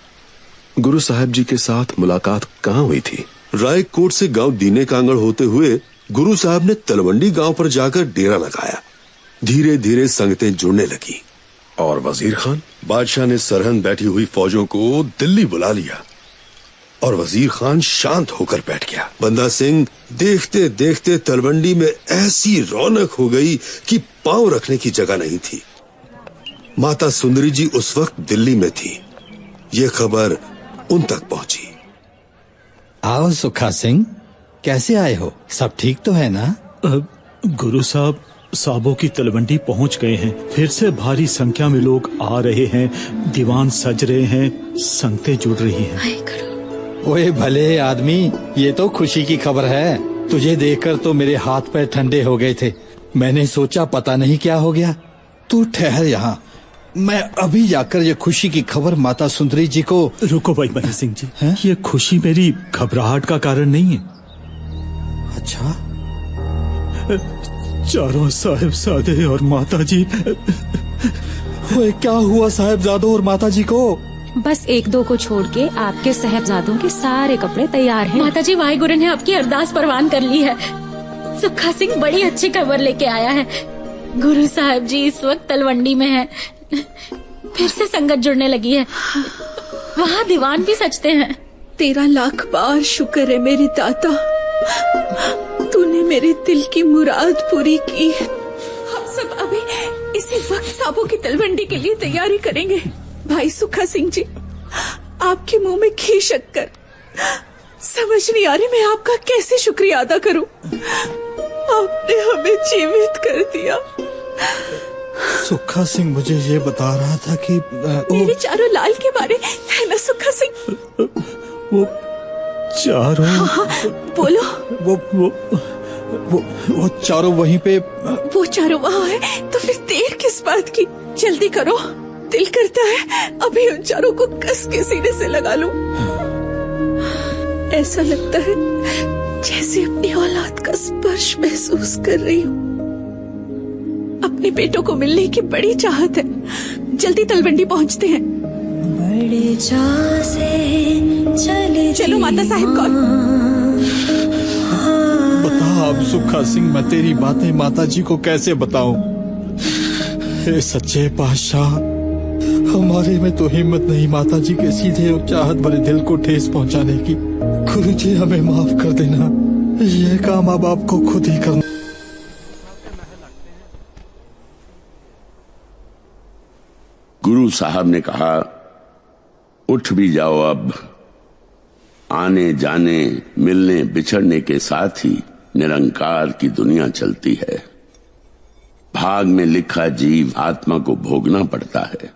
S6: गुरु साहब जी के साथ मुलाकात कहाँ हुई थी?
S13: रायकोट से गांव दीने कांगड़ होते हुए गुरु साहब ने तलवंडी गांव पर जाकर डेरा लगाया। धीरे धीरे संगतें जुड़ने लगी।
S6: और वजीर खान?
S13: बादशाह ने सरहद बैठी हुई फौजों को दिल्ली बुला लिया और वजीर खान शांत होकर बैठ गया। बंदा सिंह देखते देखते तलवंडी में ऐसी रौनक हो गई कि पांव रखने की जगह नहीं थी। माता सुंदरी जी उस वक्त दिल्ली में थी। ये खबर उन तक पहुंची।
S8: आओ सुखा सिंह, कैसे आए हो? सब ठीक तो है ना?
S4: गुरु साहब, साबों की तलवंडी पहुंच गए हैं। फिर से भारी संख्या में लोग आ रहे हैं। दीवान सज रहे हैं, संगतें जुड़ रही हैं।
S8: ओए भले आदमी, ये तो खुशी की खबर है। तुझे देखकर तो मेरे हाथ पैर ठंडे हो गए थे। मैंने सोचा पता नहीं क्या हो गया। तू ठहर यहाँ, मैं अभी जाकर ये खुशी की खबर माता सुंदरी जी को।
S4: रुको भाई मनी सिंह जी, ये खुशी मेरी घबराहट का कारण नहीं है।
S8: अच्छा?
S4: चारों साहिबजादे और माता जी।
S8: क्या हुआ साहिबजादों और माता जी को?
S10: बस 1-2 को छोड़ के आपके साहिबजादों के सारे कपड़े तैयार हैं।
S17: माता जी, वाहिगुरु ने आपकी अरदास परवान कर ली है। सुखा सिंह बड़ी अच्छी खबर लेके आया है। गुरु साहब जी इस वक्त तलवंडी में हैं। फिर से संगत जुड़ने लगी है। वहाँ दीवान भी सजते हैं।
S20: तेरा लाख बार शुक्र है मेरे दाता, तूने मेरे दिल की मुराद पूरी की। हम सब अभी इसी वक्त साबों की तलवंडी के लिए तैयारी करेंगे। भाई सुखा सिंह जी, आपके मुंह में घी शक्कर, समझ नहीं आ रही मैं आपका कैसे शुक्रिया अदा करूं। आपने हमें जीवित कर दिया।
S8: सुखा सिंह मुझे ये बता रहा था कि
S20: मेरे चारों लाल के बारे है ना सुखा सिंह?
S4: वो चारों?
S20: हाँ, बोलो।
S8: वो चारों वहीं पे?
S20: वो चारों वहाँ है तो फिर देर किस बात की? जल्दी करो, दिल करता है अभी उन चारों को कस के सीने से लगा लूं। ऐसा लगता है जैसे अपनी औलाद का स्पर्श महसूस कर रही हूँ। अपने बेटों को मिलने की बड़ी चाहत है। जल्दी तलवंडी पहुँचते हैं। बड़े चाह से चलो माता साहिब कौन?
S8: बता अब सुखा सिंह, मैं तेरी बातें माता जी को कैसे बताऊं? हे सच्चे पातशाह, हमारे में तो हिम्मत नहीं माता जी के सीधे और चाहत भरे दिल को ठेस पहुंचाने की। गुरु जी हमें माफ कर देना, ये काम अब आपको खुद ही करना।
S1: गुरु साहब ने कहा, उठ भी जाओ अब। आने जाने, मिलने बिछड़ने के साथ ही निरंकार की दुनिया चलती है। भाग में लिखा जीव आत्मा को भोगना पड़ता है।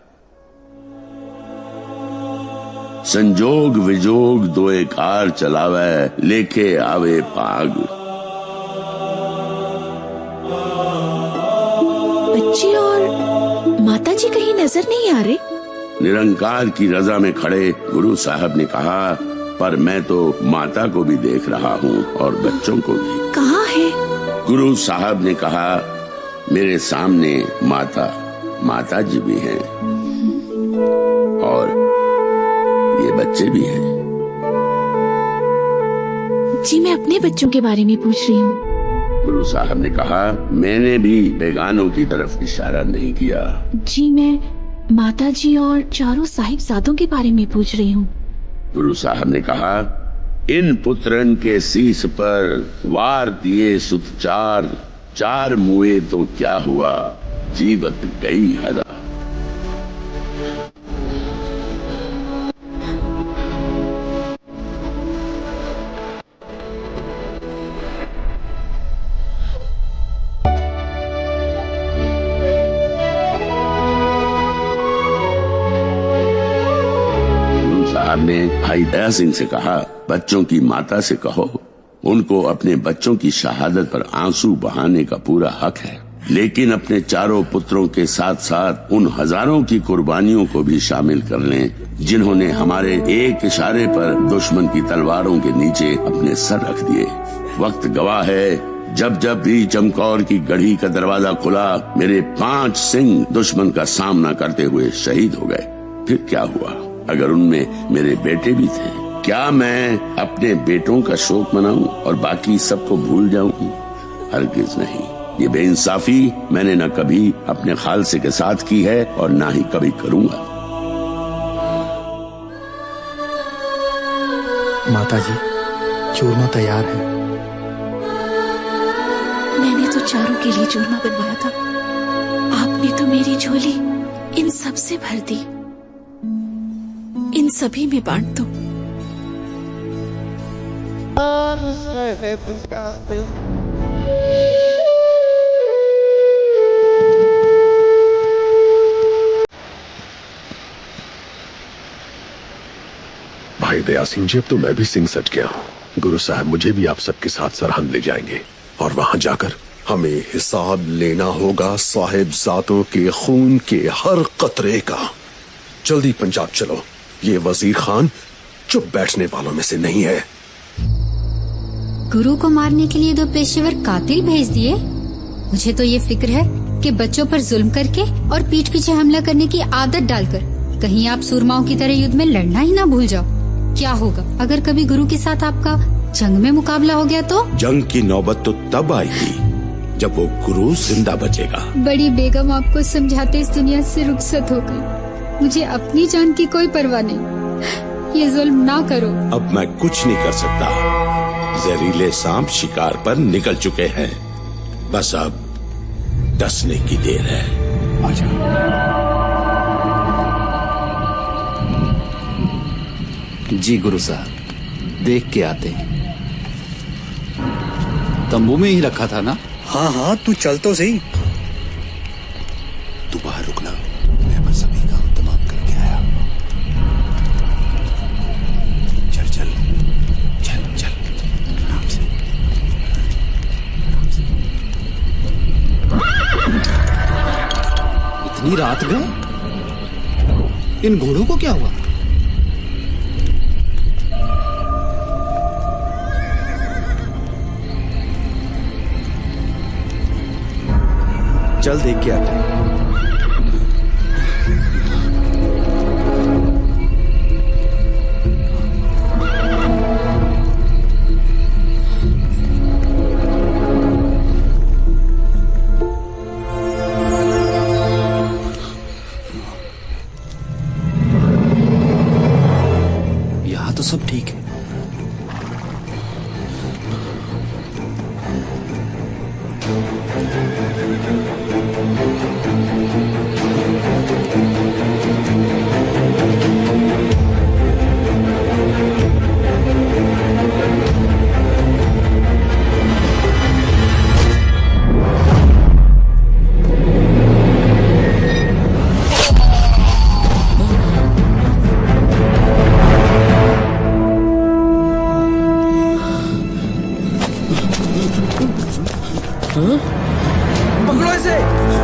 S1: संजोग विजोग दो कार चलावे, लेके आवे पाग।
S20: नजर नहीं आ रहे।
S1: निरंकार की रजा में खड़े गुरु साहब ने कहा, पर मैं तो माता को भी देख रहा हूँ और बच्चों को भी।
S20: कहाँ है?
S1: गुरु साहब ने कहा, मेरे सामने माता जी भी हैं और ये बच्चे भी हैं।
S20: जी मैं अपने बच्चों के बारे में पूछ रही हूँ।
S1: गुरु साहब ने कहा, मैंने भी बेगानों की तरफ इशारा नहीं किया।
S20: जी मैं माता जी और चारों साहिबजादों के बारे में पूछ रही हूँ।
S1: गुरु साहब ने कहा, इन पुत्रन के शीस पर वार दिए सुत चार मुए तो क्या हुआ, जीवत गई हरा। ने भाई दया सिंह से कहा, बच्चों की माता से कहो, उनको अपने बच्चों की शहादत पर आंसू बहाने का पूरा हक है, लेकिन अपने चारों पुत्रों के साथ साथ उन हजारों की कुर्बानियों को भी शामिल कर लें जिन्होंने हमारे एक इशारे पर दुश्मन की तलवारों के नीचे अपने सर रख दिए। वक्त गवाह है, जब भी चमकौर की गढ़ी का दरवाजा खुला, मेरे 5 सिंह दुश्मन का सामना करते हुए शहीद हो गए। फिर क्या हुआ? अगर उनमें मेरे बेटे भी थे, क्या मैं अपने बेटों का शोक मनाऊं और बाकी सबको भूल जाऊं? हरगिज नहीं। ये बेइंसाफी मैंने न कभी अपने खालसे के साथ की है और ना ही कभी करूंगा।
S22: माता जी, चूरमा तैयार है।
S20: मैंने तो चारों के लिए चूरमा बनवाया था, आपने तो मेरी झोली इन सब से भर दी। इन सभी में बांट दो।
S6: भाई दया सिंह जी, अब तो मैं भी सिंह सज गया हूँ। गुरु साहब मुझे भी आप सबके साथ सरहद ले जाएंगे और वहां जाकर हमें हिसाब लेना होगा साहिबजादों के खून के हर कतरे का। जल्दी पंजाब चलो, ये वजीर खान चुप बैठने वालों में से नहीं है।
S3: गुरु को मारने के लिए 2 पेशेवर कातिल भेज दिए। मुझे तो ये फिक्र है कि बच्चों पर जुल्म करके और पीठ पीछे हमला करने की आदत डालकर कहीं आप सूरमाओं की तरह युद्ध में लड़ना ही ना भूल जाओ। क्या होगा अगर कभी गुरु के साथ आपका जंग में मुकाबला हो गया तो?
S11: जंग की नौबत तो तब आएगी जब वो गुरु जिंदा बचेगा।
S3: बड़ी बेगम आपको समझाते इस दुनिया से रुखसत हो गई। मुझे अपनी जान की कोई परवाह नहीं। ये जुल्म ना करो।
S11: अब मैं कुछ नहीं कर सकता। जहरीले सांप शिकार पर निकल चुके हैं, बस अब डसने की देर है। आजा।
S12: जी गुरु साहब, देख के आते हैं। तंबू में ही रखा था ना?
S22: हाँ हाँ, तू चल तो सही।
S11: तू बाहर रुकना, मैं बस अभी काम तमाम करके आया। चल चल चल चल, आराम से आराम से।
S22: इतनी रात में इन घोड़ों को क्या हुआ?
S2: चल देख के आते हैं।
S14: यहाँ तो सब ठीक है।
S19: पकड़ो इसे!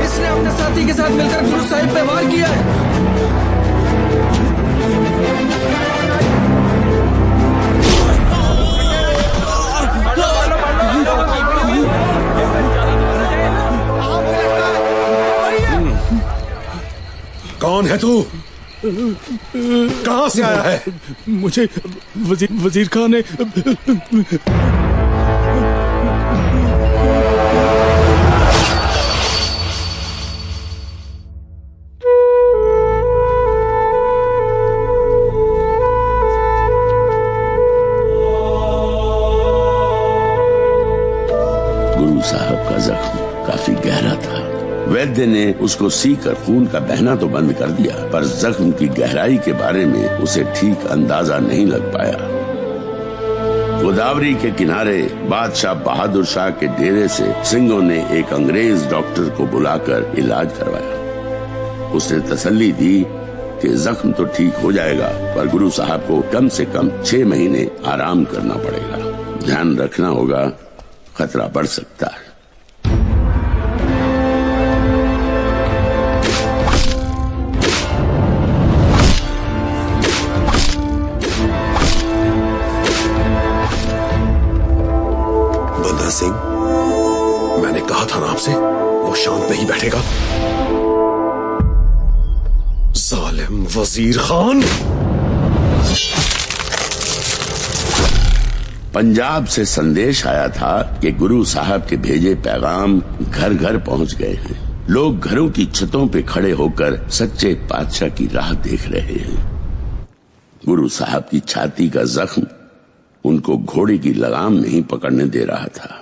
S19: इसने अपने साथी के साथ मिलकर गुरु साहिब पे वार किया है।
S6: है तू? कहां से आया है?
S5: मुझे वजीर खान ने
S1: गुरु साहब का जख्म काफी गहरा था। वैद्य ने उसको सीकर खून का बहना तो बंद कर दिया, पर जख्म की गहराई के बारे में उसे ठीक अंदाजा नहीं लग पाया। गोदावरी के किनारे बादशाह बहादुर शाह के डेरे से सिंघों ने एक अंग्रेज डॉक्टर को बुलाकर इलाज करवाया। उसने तसल्ली दी कि जख्म तो ठीक हो जाएगा, पर गुरु साहब को कम से कम 6 महीने आराम करना पड़ेगा। ध्यान रखना होगा, खतरा बढ़ सकता है।
S6: सिंह, मैंने कहा था ना आपसे, वो शांत नहीं बैठेगा। जालिम वजीर खान।
S1: पंजाब से संदेश आया था कि गुरु साहब के भेजे पैगाम घर घर पहुंच गए हैं। लोग घरों की छतों पे खड़े होकर सच्चे पातशाह की राह देख रहे हैं। गुरु साहब की छाती का जख्म उनको घोड़े की लगाम नहीं पकड़ने दे रहा था,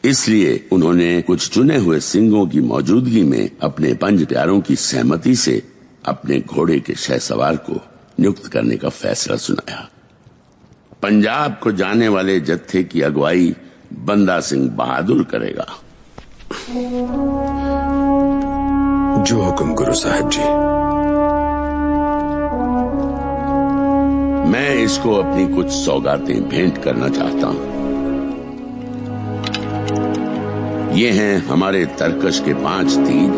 S1: इसलिए उन्होंने कुछ चुने हुए सिंघों की मौजूदगी में अपने 5 प्यारों की सहमति से अपने घोड़े के शहसवार को नियुक्त करने का फैसला सुनाया। पंजाब को जाने वाले जत्थे की अगुवाई बंदा सिंह बहादुर करेगा।
S6: जो हुक्म गुरु साहब जी।
S1: मैं इसको अपनी कुछ सौगातें भेंट करना चाहता हूं। ये हैं हमारे तरकश के 5 तीर,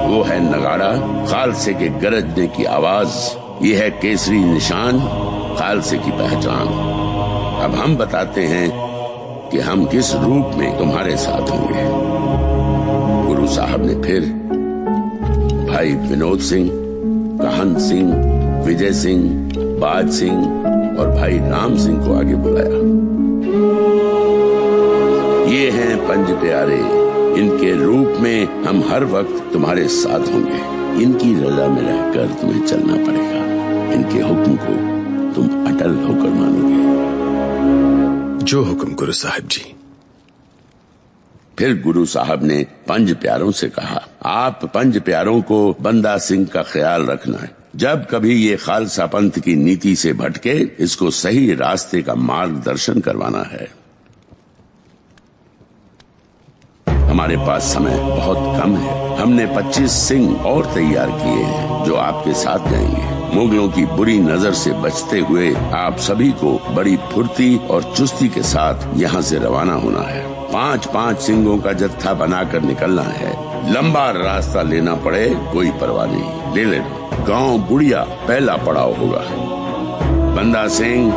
S1: वो है नगाड़ा, खालसे के गरजने की आवाज। ये है केसरी निशान, खालसे की पहचान। अब हम बताते हैं कि हम किस रूप में तुम्हारे साथ होंगे। गुरु साहब ने फिर भाई विनोद सिंह, कहन सिंह, विजय सिंह, बाज सिंह और भाई राम सिंह को आगे बुलाया। ये हैं 5 प्यारे, इनके रूप में हम हर वक्त तुम्हारे साथ होंगे। इनकी रजा में रहकर तुम्हें चलना पड़ेगा। इनके हुक्म को तुम अटल होकर मानोगे।
S6: जो हुक्म गुरु साहब जी।
S1: फिर गुरु साहब ने 5 प्यारों से कहा, आप 5 प्यारों को बंदा सिंह का ख्याल रखना है। जब कभी ये खालसा पंथ की नीति से भटके, इसको सही रास्ते का मार्गदर्शन करवाना है। हमारे पास समय बहुत कम है। हमने 25 सिंह और तैयार किए हैं जो आपके साथ जाएंगे। मुगलों की बुरी नजर से बचते हुए आप सभी को बड़ी फुर्ती और चुस्ती के साथ यहाँ से रवाना होना है। 5-5 सिंघों का जत्था बनाकर निकलना है। लंबा रास्ता लेना पड़े कोई परवाह नहीं, ले लेना। गांव बुढ़िया पहला पड़ाव होगा। बंदा सिंह,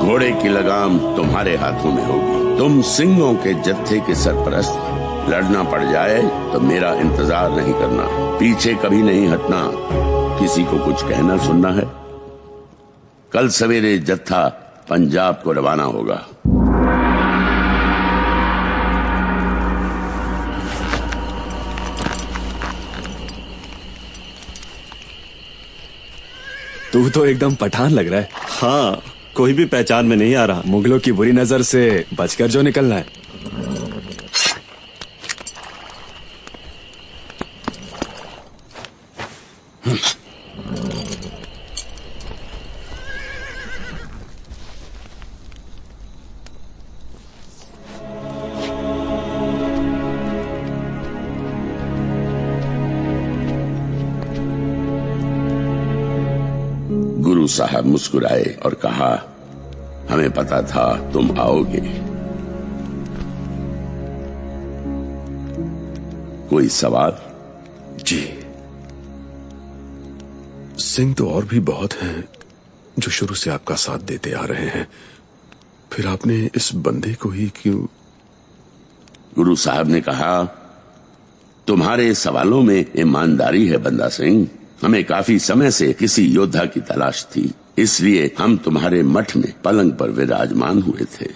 S1: घोड़े की लगाम तुम्हारे हाथों में होगी। तुम सिंघों के जत्थे के सरपरस्त। लड़ना पड़ जाए तो मेरा इंतजार नहीं करना, पीछे कभी नहीं हटना। किसी को कुछ कहना सुनना है। कल सवेरे जत्था पंजाब को रवाना होगा।
S23: तू तो एकदम पठान लग रहा है।
S14: हाँ, कोई भी पहचान में नहीं आ रहा।
S23: मुगलों की बुरी नजर से बचकर जो निकलना है।
S1: गुरु साहब मुस्कुराए और कहा, हमें पता था तुम आओगे। कोई सवाल?
S6: जी, सिंह तो और भी बहुत हैं, जो शुरू से आपका साथ देते आ रहे हैं, फिर आपने इस बंदे को ही क्यों?
S1: गुरु साहब ने कहा, तुम्हारे सवालों में ईमानदारी है बंदा सिंह। हमें काफी समय से किसी योद्धा की तलाश थी, इसलिए हम तुम्हारे मठ में पलंग पर विराजमान हुए थे।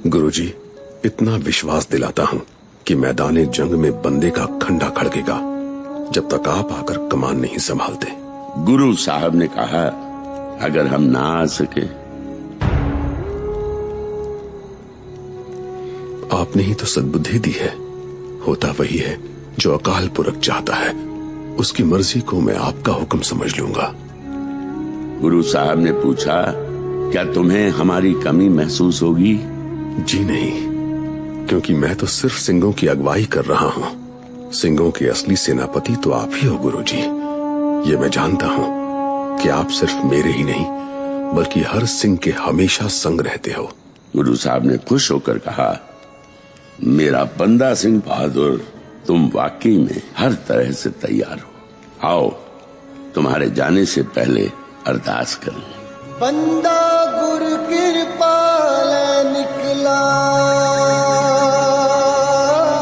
S6: गुरुजी, इतना विश्वास दिलाता हूं कि मैदान जंग में बंदे का खंडा खड़केगा जब तक आप आकर कमान नहीं संभालते।
S1: गुरु साहब ने कहा, अगर हम ना आ सके?
S6: आपने ही तो सद्बुद्धि दी है। होता वही है जो अकाल पुरख चाहता है। उसकी मर्जी को मैं आपका हुक्म समझ लूंगा।
S1: गुरु साहब ने पूछा, क्या तुम्हें हमारी कमी महसूस होगी?
S6: जी नहीं, क्योंकि मैं तो सिर्फ सिंहों की अगुवाई कर रहा हूँ। सिंहों के असली सेनापति तो आप ही हो गुरुजी। ये मैं जानता हूँ कि आप सिर्फ मेरे ही नहीं बल्कि हर सिंह के हमेशा संग रहते हो।
S1: गुरु साहब ने खुश होकर कहा, मेरा बंदा सिंह बहादुर, तुम वाकई में हर तरह से तैयार हो। आओ, तुम्हारे जाने से पहले अरदास करें।
S15: बंदा गुर कृपाल निकला,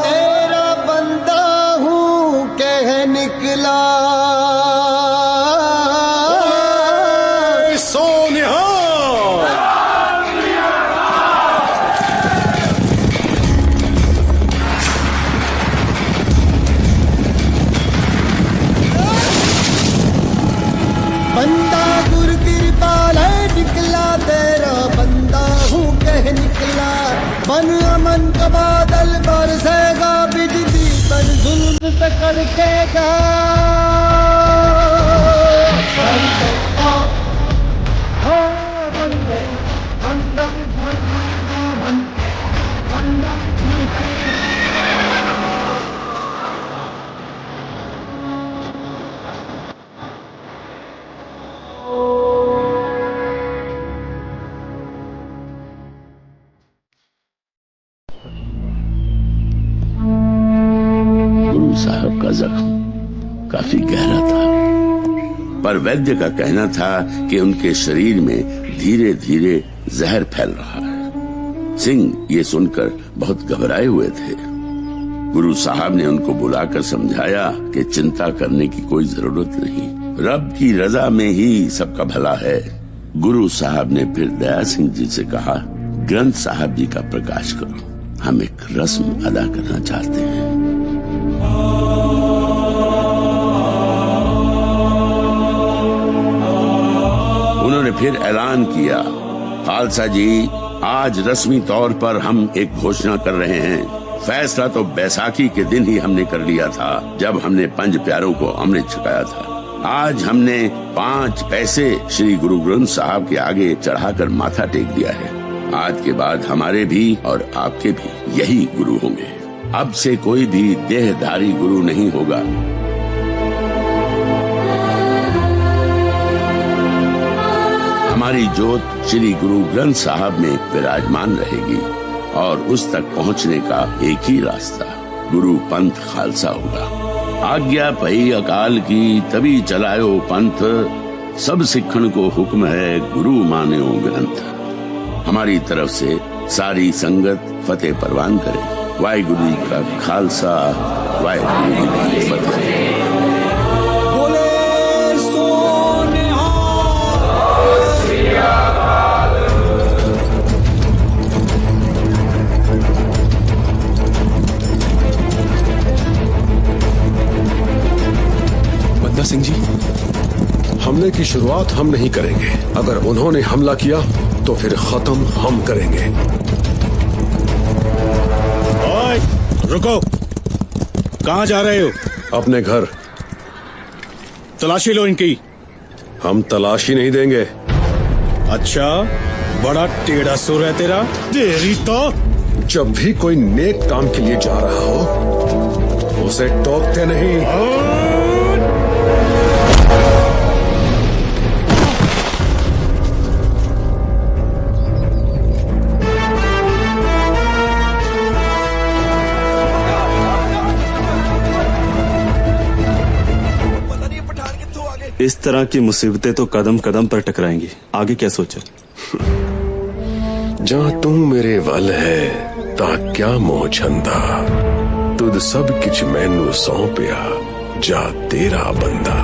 S15: तेरा बंदा हूँ कह निकला। बंदा गुर कृपाल निकला, तेरा बंदा हूँ कह निकला। मन अमन का बादल बरसेगा, बिजली पर जुल्म पे कड़केगा।
S1: गुरु साहब का जख्म काफी गहरा था, पर वैद्य का कहना था कि उनके शरीर में धीरे धीरे जहर फैल रहा है। सिंह ये सुनकर बहुत घबराए हुए थे। गुरु साहब ने उनको बुलाकर समझाया कि चिंता करने की कोई जरूरत नहीं, रब की रजा में ही सबका भला है। गुरु साहब ने फिर दया सिंह जी से कहा, ग्रंथ साहब जी का प्रकाश करो, हम एक रस्म अदा करना चाहते हैं। उन्होंने फिर ऐलान किया, खालसा जी, आज रस्मी तौर पर हम एक घोषणा कर रहे हैं। फैसला तो बैसाखी के दिन ही हमने कर लिया था, जब हमने 5 प्यारों को अमृत छकाया था। आज हमने 5 पैसे श्री गुरु ग्रंथ साहब के आगे चढ़ाकर माथा टेक दिया है। आज के बाद हमारे भी और आपके भी यही गुरु होंगे। अब से कोई भी देहधारी गुरु नहीं होगा। हमारी जोत श्री गुरु ग्रंथ साहब में विराजमान रहेगी और उस तक पहुंचने का एक ही रास्ता गुरु पंथ खालसा होगा। आज्ञा पई अकाल की, तभी चलायो पंथ, सब सिखण को हुक्म है, गुरु मान्यो ग्रंथ। हमारी तरफ से सारी संगत फतेह परवान करे। वाहिगुरु जी का खालसा, वाहिगुरु जी की फतेह।
S6: बंदा सिंह जी, हमले की शुरुआत हम नहीं करेंगे। अगर उन्होंने हमला किया तो फिर खत्म हम करेंगे।
S11: ओए, रुको, कहाँ जा रहे हो?
S6: अपने घर।
S11: तलाशी लो इनकी।
S6: हम तलाशी नहीं देंगे।
S11: अच्छा, बड़ा टेढ़ा सुर है तेरा। तेरी तो
S6: जब भी कोई नेक काम के लिए जा रहा हो उसे टोकते नहीं।
S23: इस तरह की मुसीबतें तो कदम कदम पर टकराएंगी। आगे क्या सोचा?
S6: जहां तू मेरे वल है ता क्या मोह छंदा, तुद सब किछ मैनू सौंपिया जा तेरा बंदा।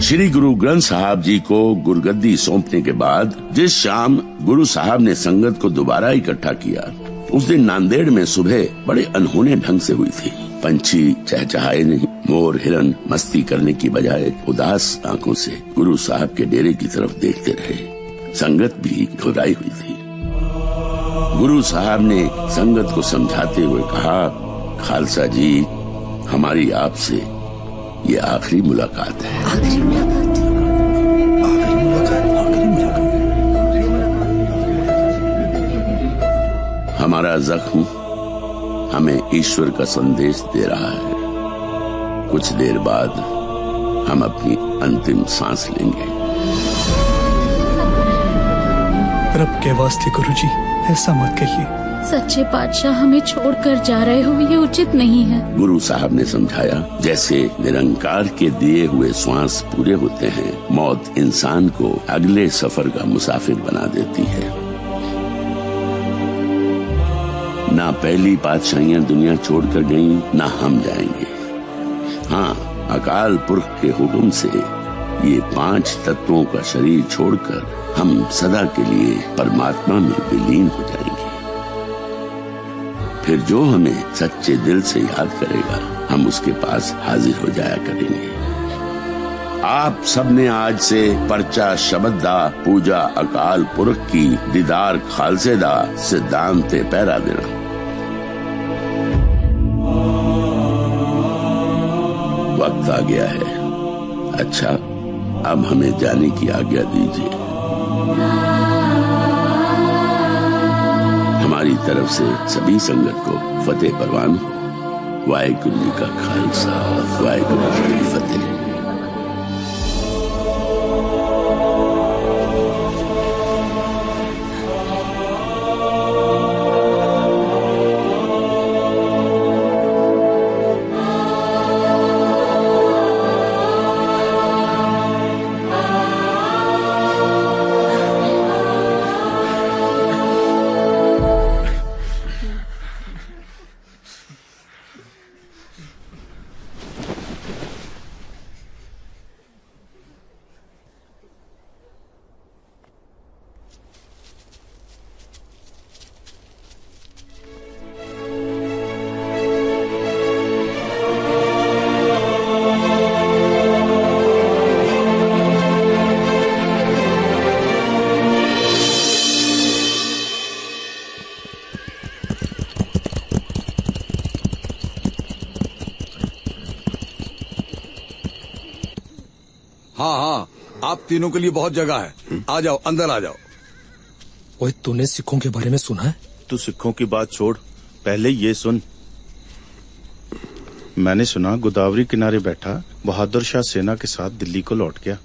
S1: श्री गुरु ग्रंथ साहब जी को गुरगद्दी सौंपने के बाद जिस शाम गुरु साहब ने संगत को दोबारा इकट्ठा किया, उस दिन नांदेड़ में सुबह बड़े अनहोने ढंग से हुई थी। पंछी चहचहाए नहीं, मोर हिरन मस्ती करने की बजाय उदास आंखों से गुरु साहब के डेरे की तरफ देखते रहे। संगत भी घबराई हुई थी। गुरु साहब ने संगत को समझाते हुए कहा, खालसा जी, हमारी आपसे ये आखिरी मुलाकात है।
S2: आखिरी मुलाकात।
S1: हमारा जख्म हमें ईश्वर का संदेश दे रहा है। कुछ देर बाद हम अपनी अंतिम सांस लेंगे।
S5: रब के वास्ते गुरुजी, ऐसा मत कहिए।
S17: सच्चे पातशाह हमें छोड़कर जा रहे हो, ये उचित नहीं है।
S1: गुरु साहब ने समझाया, जैसे निरंकार के दिए हुए श्वास पूरे होते हैं, मौत इंसान को अगले सफर का मुसाफिर बना देती है। ना पहली पातशाहियां दुनिया छोड़कर गईं, ना हम जाएंगे। हाँ, अकाल पुरख के हुक्म से ये 5 तत्वों का शरीर छोड़कर हम सदा के लिए परमात्मा में विलीन हो जाएंगे। फिर जो हमें सच्चे दिल से याद करेगा, हम उसके पास हाजिर हो जाया करेंगे। आप सबने आज से पर्चा शबद्दा पूजा अकाल पुरख की दीदार खालसेदा सिद्धांत पैरा देना। वक्त आ गया है। अच्छा, अब हमें जाने की आज्ञा दीजिए। हमारी तरफ से सभी संगत को फतेह परवान हो। वाहिगुरू जी का खालसा, वाहिगुरू जी की फतेह।
S7: हाँ, आप तीनों के लिए बहुत जगह है। आ जाओ, अंदर आ जाओ।
S4: ओए, तूने सिखों के बारे में सुना है?
S23: तू सिखों की बात छोड़, पहले ये सुन। मैंने सुना गोदावरी किनारे बैठा बहादुर शाह सेना के साथ दिल्ली को लौट गया।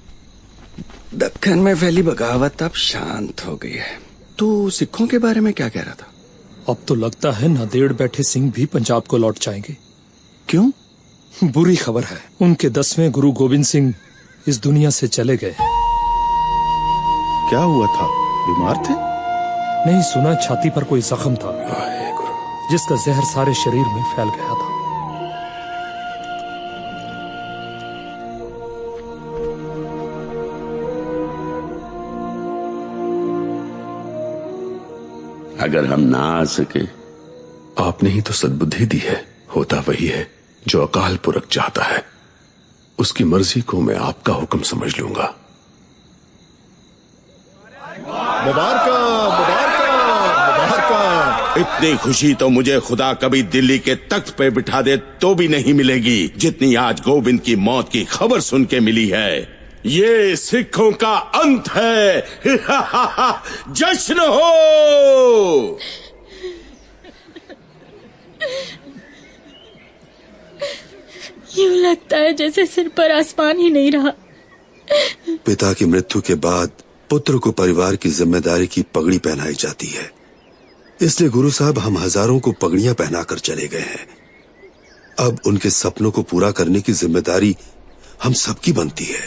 S2: दक्कन में फैली बगावत अब शांत हो गई है। तू सिखों के बारे में क्या कह रहा था?
S4: अब तो लगता है नांदेड़ बैठे सिंह भी पंजाब को लौट जाएंगे।
S2: क्यों?
S4: बुरी खबर है, उनके 10वें गुरु गोविंद सिंह इस दुनिया से चले गए।
S23: क्या हुआ था? बीमार थे?
S4: नहीं, सुना छाती पर कोई जख्म था जिसका जहर सारे शरीर में फैल गया था।
S1: अगर हम ना आ सके,
S6: आपने ही तो सद्बुद्धि दी है। होता वही है जो अकाल पुरख चाहता है। उसकी मर्जी को मैं आपका हुक्म समझ लूंगा।
S11: मुबारका, मुबारका, मुबारका। इतनी खुशी तो मुझे खुदा कभी दिल्ली के तख्त पे बिठा दे तो भी नहीं मिलेगी जितनी आज गोविंद की मौत की खबर सुन के मिली है। ये सिखों का अंत है। जश्न हो।
S17: यूं लगता है जैसे सिर पर आसमान ही नहीं रहा।
S13: पिता की मृत्यु के बाद पुत्र को परिवार की जिम्मेदारी की पगड़ी पहनाई जाती है। इसलिए गुरु साहब हम हजारों को पगड़ियां पहनाकर चले गए हैं। अब उनके सपनों को पूरा करने की जिम्मेदारी हम सबकी बनती है।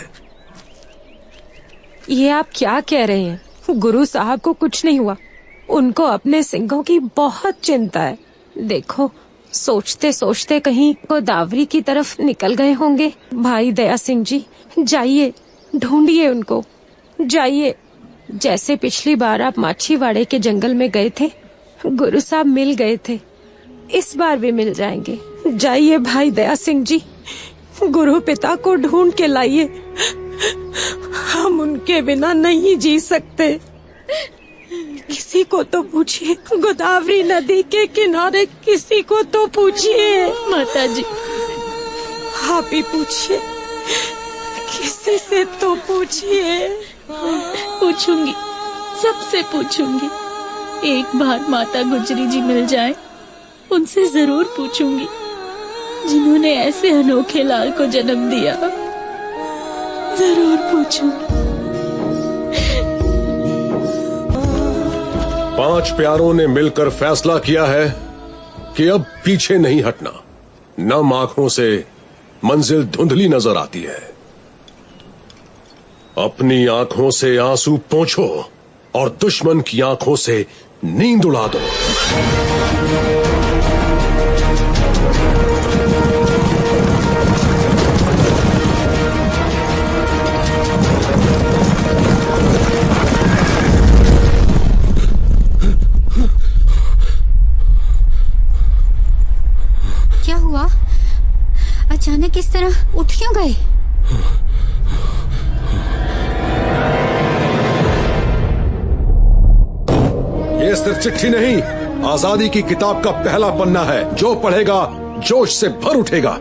S16: ये आप क्या कह रहे हैं? गुरु साहब को कुछ नहीं हुआ। उनको अपने सिंघों की बहुत चिंता है। देखो, सोचते सोचते कहीं गोदावरी की तरफ निकल गए होंगे। भाई दया सिंह जी, जाइए, ढूंढिए उनको, जाइए। जैसे पिछली बार आप माछीवाड़े के जंगल में गए थे, गुरु साहब मिल गए थे, इस बार भी मिल जाएंगे। जाइए भाई दया सिंह जी, गुरु पिता को ढूंढ के लाइए। हम उनके बिना नहीं जी सकते। किसी को तो पूछिए, गोदावरी नदी के किनारे किसी को तो पूछिए।
S17: माता जी,
S16: आप ही पूछिए, किसी से तो पूछिए।
S17: पूछूंगी, सबसे पूछूंगी। एक बार माता गुजरी जी मिल जाए, उनसे जरूर पूछूंगी, जिन्होंने ऐसे अनोखे लाल को जन्म दिया। जरूर पूछूंगी।
S13: 5 प्यारों ने मिलकर फैसला किया है कि अब पीछे नहीं हटना। नम आंखों से मंजिल धुंधली नजर आती है। अपनी आंखों से आंसू पोंछो और दुश्मन की आंखों से नींद उड़ा दो।
S3: क्या हुआ? अचानक इस तरह उठ क्यों गए?
S13: ये सिर्फ चिट्ठी नहीं, आजादी की किताब का पहला पन्ना है। जो पढ़ेगा जोश से भर उठेगा।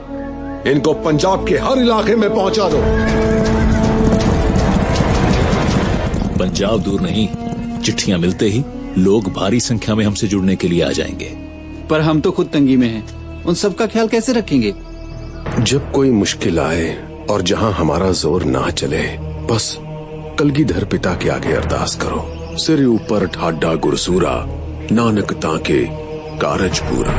S13: इनको पंजाब के हर इलाके में पहुंचा दो।
S4: पंजाब दूर नहीं, चिट्ठियां मिलते ही लोग भारी संख्या में हमसे जुड़ने के लिए आ जाएंगे।
S12: पर हम तो खुद तंगी में हैं। उन सब का ख्याल कैसे रखेंगे?
S6: जब कोई मुश्किल आए और जहां हमारा जोर ना चले, बस कलगीधर पिता के आगे अरदास करो। सिर ऊपर ठाडा गुरसूरा, नानक ताके कारज पूरा।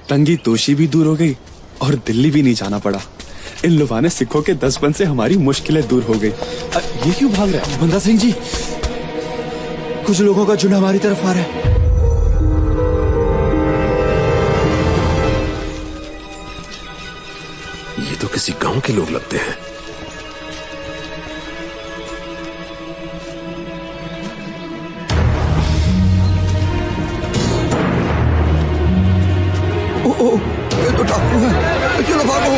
S23: तंगी तोशी भी दूर हो गई और दिल्ली भी नहीं जाना पड़ा। इन लुभाने सिखों के 10 बन से हमारी मुश्किलें दूर हो गई। ये क्यों भाग रहा है?
S14: बंदा सिंह जी, कुछ लोगों का झुंड हमारी तरफ आ रहा है।
S6: ये तो किसी गांव के लोग लगते हैं।
S7: ये तो डाकू है, चलो भागो।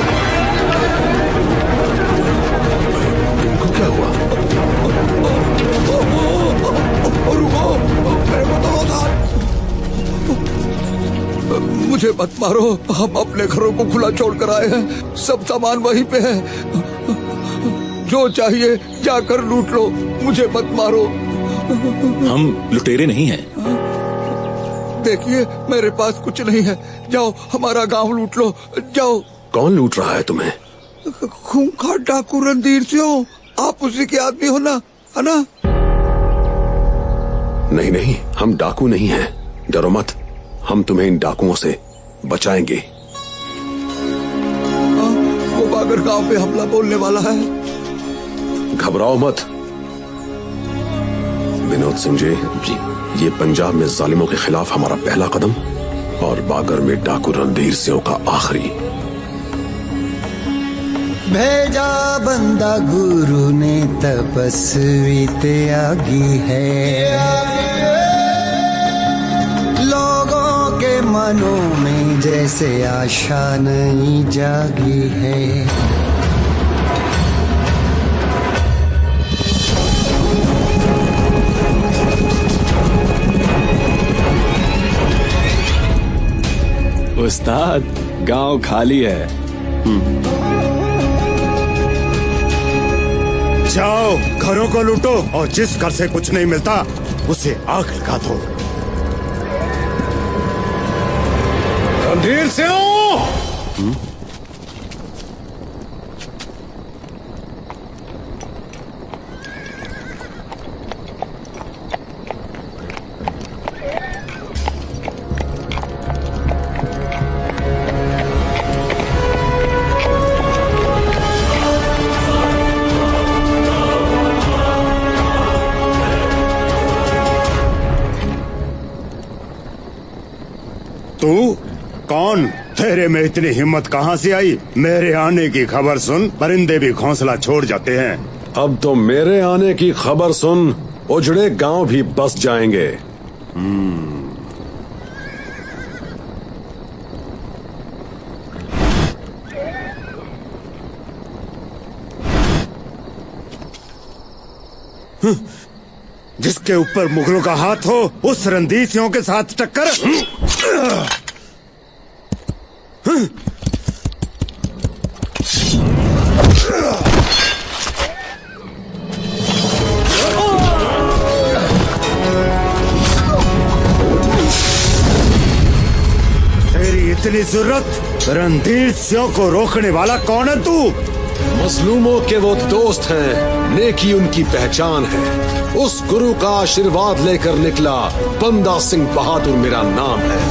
S6: इनको क्या हुआ?
S7: रुको, मेरे को तो था। मुझे मत मारो, हम अपने घरों को खुला छोड़कर आए हैं। सब सामान वहीं पे है। जो चाहिए जाकर लूट लो, मुझे मत मारो।
S4: हम लुटेरे नहीं हैं।
S7: देखिए, मेरे पास कुछ नहीं है। जाओ, हमारा गांव लूट लो, जाओ।
S6: कौन लूट रहा है तुम्हें?
S7: खूंखार डाकू रणधीर सिंह, आप उसी के आदमी हो ना, है ना?
S6: नहीं नहीं, हम डाकू नहीं हैं। डरो मत, हम तुम्हें इन डाकुओं से बचाएंगे।
S7: वो बागर गांव पे हमला बोलने वाला है।
S6: घबराओ मत विनोद सिंह जी। ये पंजाब में जालिमों के खिलाफ हमारा पहला कदम और बागर में डाकू रणधीर सिंह का आखिरी।
S15: भेजा बंदा गुरु ने तपस्वी त्यागी है। लोगों के मनों में जैसे आशा नहीं जागी है।
S23: उस्ताद, गांव खाली है।
S18: जाओ, घरों को लूटो और जिस घर से कुछ नहीं मिलता उसे आग लगा दो। रणधीर सिंह! तेरे में इतनी हिम्मत कहाँ से आई? मेरे आने की खबर सुन परिंदे भी घोंसला छोड़ जाते हैं।
S6: अब तो मेरे आने की खबर सुन उजड़े गांव भी बस जाएंगे।
S18: जिसके ऊपर मुगलों का हाथ हो उस रंदीसियों के साथ टक्कर। तेरी इतनी जरूरत, रंदीसियों को रोकने वाला कौन है तू?
S6: मजलूमों के वो दोस्त हैं, नेकी उनकी पहचान है। उस गुरु का आशीर्वाद लेकर निकला, बंदा सिंह बहादुर मेरा नाम है।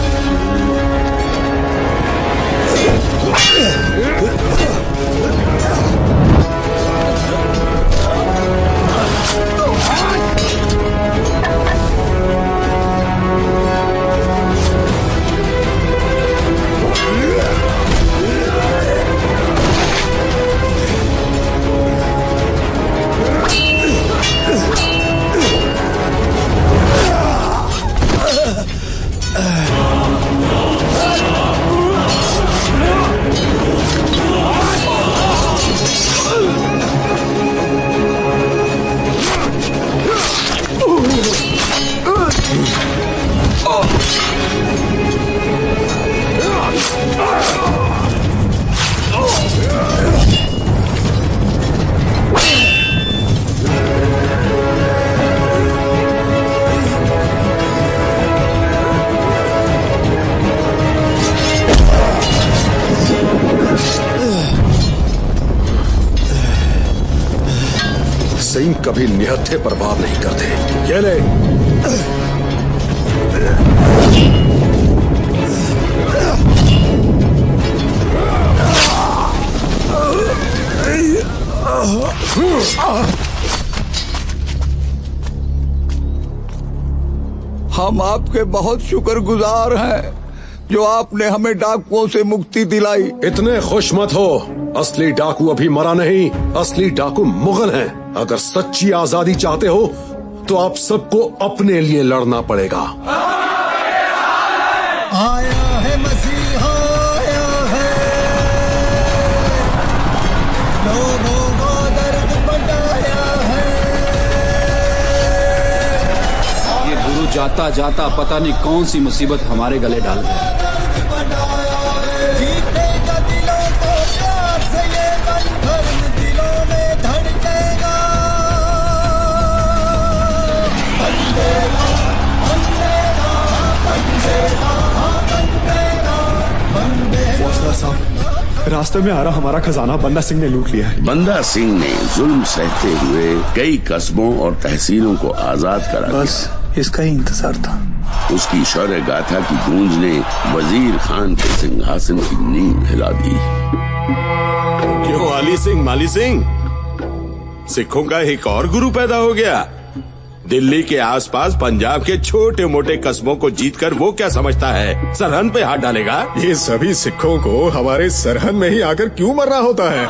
S6: सिंह कभी निहत्थे पर वार नहीं करते। ये ले।
S7: हम आपके बहुत शुक्रगुजार हैं जो आपने हमें डाकुओं से मुक्ति दिलाई।
S6: इतने खुश मत हो, असली डाकू अभी मरा नहीं। असली डाकू मुगल हैं। अगर सच्ची आजादी चाहते हो तो आप सबको अपने लिए लड़ना पड़ेगा।
S15: आया है मसीहा आया है, लोगों को दर्द बढ़ाया है।
S12: ये गुरु जाता जाता पता नहीं कौन सी मुसीबत हमारे गले डाल गया।
S15: जीतेगा दिलों को प्यार से ये बंधन, दिलों में धड़केगा। बंदेगा, बंदेगा, बंदेगा, बंदेगा।
S23: फौजदार साहब, रास्ते में आ रहा हमारा खजाना बंदा सिंह ने लूट लिया है।
S1: बंदा सिंह ने जुल्म सहते हुए कई कस्बों और तहसीलों को आजाद करा।
S22: बस इसका ही इंतजार था।
S1: उसकी शौर्य गाथा की गूंज ने वजीर खान के सिंहासन की नींव हिला दी।
S11: क्यों अली सिंह, माली सिंह, सिखों का एक और गुरु पैदा हो गया। दिल्ली के आसपास पंजाब के छोटे मोटे कस्बों को जीतकर वो क्या समझता है सरहद पे हाथ डालेगा?
S9: ये सभी सिखों को हमारे सरहद में ही आकर क्यों मरना होता है?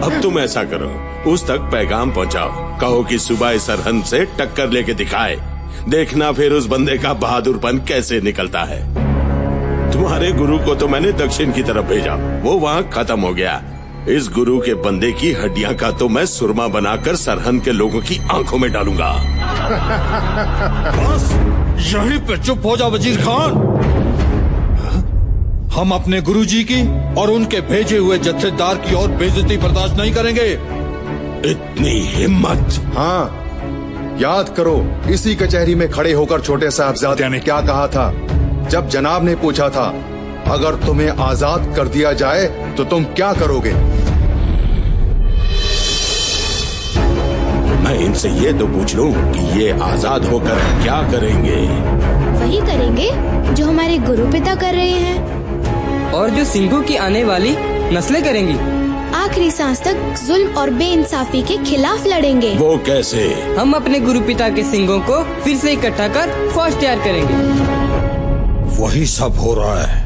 S11: अब तुम ऐसा करो, उस तक पैगाम पहुंचाओ, कहो कि सुबह सरहद से टक्कर लेके दिखाए। देखना फिर उस बंदे का बहादुरपन कैसे निकलता है। तुम्हारे गुरु को तो मैंने दक्षिण की तरफ भेजा, वो वहाँ खत्म हो गया। इस गुरु के बंदे की हड्डियां का तो मैं सुरमा बनाकर सरहद के लोगों की आंखों में डालूंगा।
S8: बस यहीं पे चुप हो जा वजीर खान। हम अपने गुरुजी की और उनके भेजे हुए जत्थेदार की और बेइज्जती बर्दाश्त नहीं करेंगे।
S11: इतनी हिम्मत?
S9: हाँ, याद करो इसी कचहरी में खड़े होकर छोटे साहबजादे ने क्या कहा था जब जनाब ने पूछा था अगर तुम्हें आजाद कर दिया जाए तो तुम क्या करोगे?
S11: मैं इनसे ये तो पूछ लूं कि ये आजाद होकर क्या करेंगे?
S10: वही करेंगे जो हमारे गुरु पिता कर रहे हैं
S19: और जो सिंघों की आने वाली नस्लें करेंगी।
S10: आखिरी सांस तक जुल्म और बेइंसाफी के खिलाफ लड़ेंगे।
S11: वो कैसे?
S19: हम अपने गुरु पिता के सिंगों को फिर से इकट्ठा कर फौज तैयार करेंगे।
S18: वही सब हो रहा है।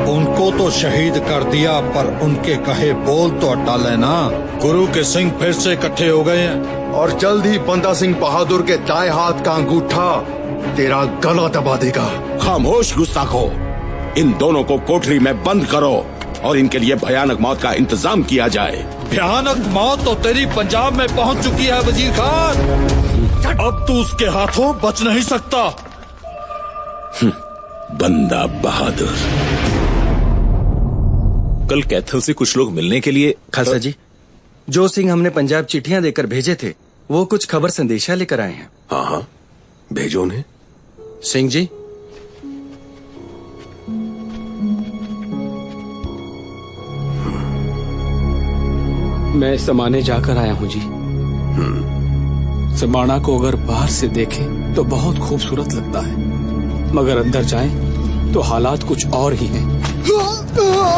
S18: उनको तो शहीद कर दिया, पर उनके कहे बोल तो डाले ना। गुरु के सिंह फिर से इकट्ठे हो गए हैं
S9: और जल्द ही बंदा सिंह बहादुर के दाएं हाथ का अंगूठा तेरा गला दबा देगा।
S11: खामोश गुस्ताखो, इन दोनों को कोठरी में बंद करो और इनके लिए भयानक मौत का इंतजाम किया जाए।
S18: भयानक मौत तो तेरी पंजाब में पहुंच चुकी है वजीर खान। अब तू उसके हाथों बच नहीं सकता।
S11: बंदा बहादुर।
S4: कल कैथल से कुछ लोग मिलने के लिए।
S2: खालसा जी, जो सिंह हमने पंजाब चिट्ठियां देकर भेजे थे वो कुछ खबर संदेशा लेकर आए हैं।
S6: हाँ हाँ, भेजो उन्हें।
S2: सिंह जी,
S12: मैं समाने जाकर आया हूँ जी। समाना को अगर बाहर से देखें तो बहुत खूबसूरत लगता है, मगर अंदर जाएं तो हालात कुछ और ही हैं।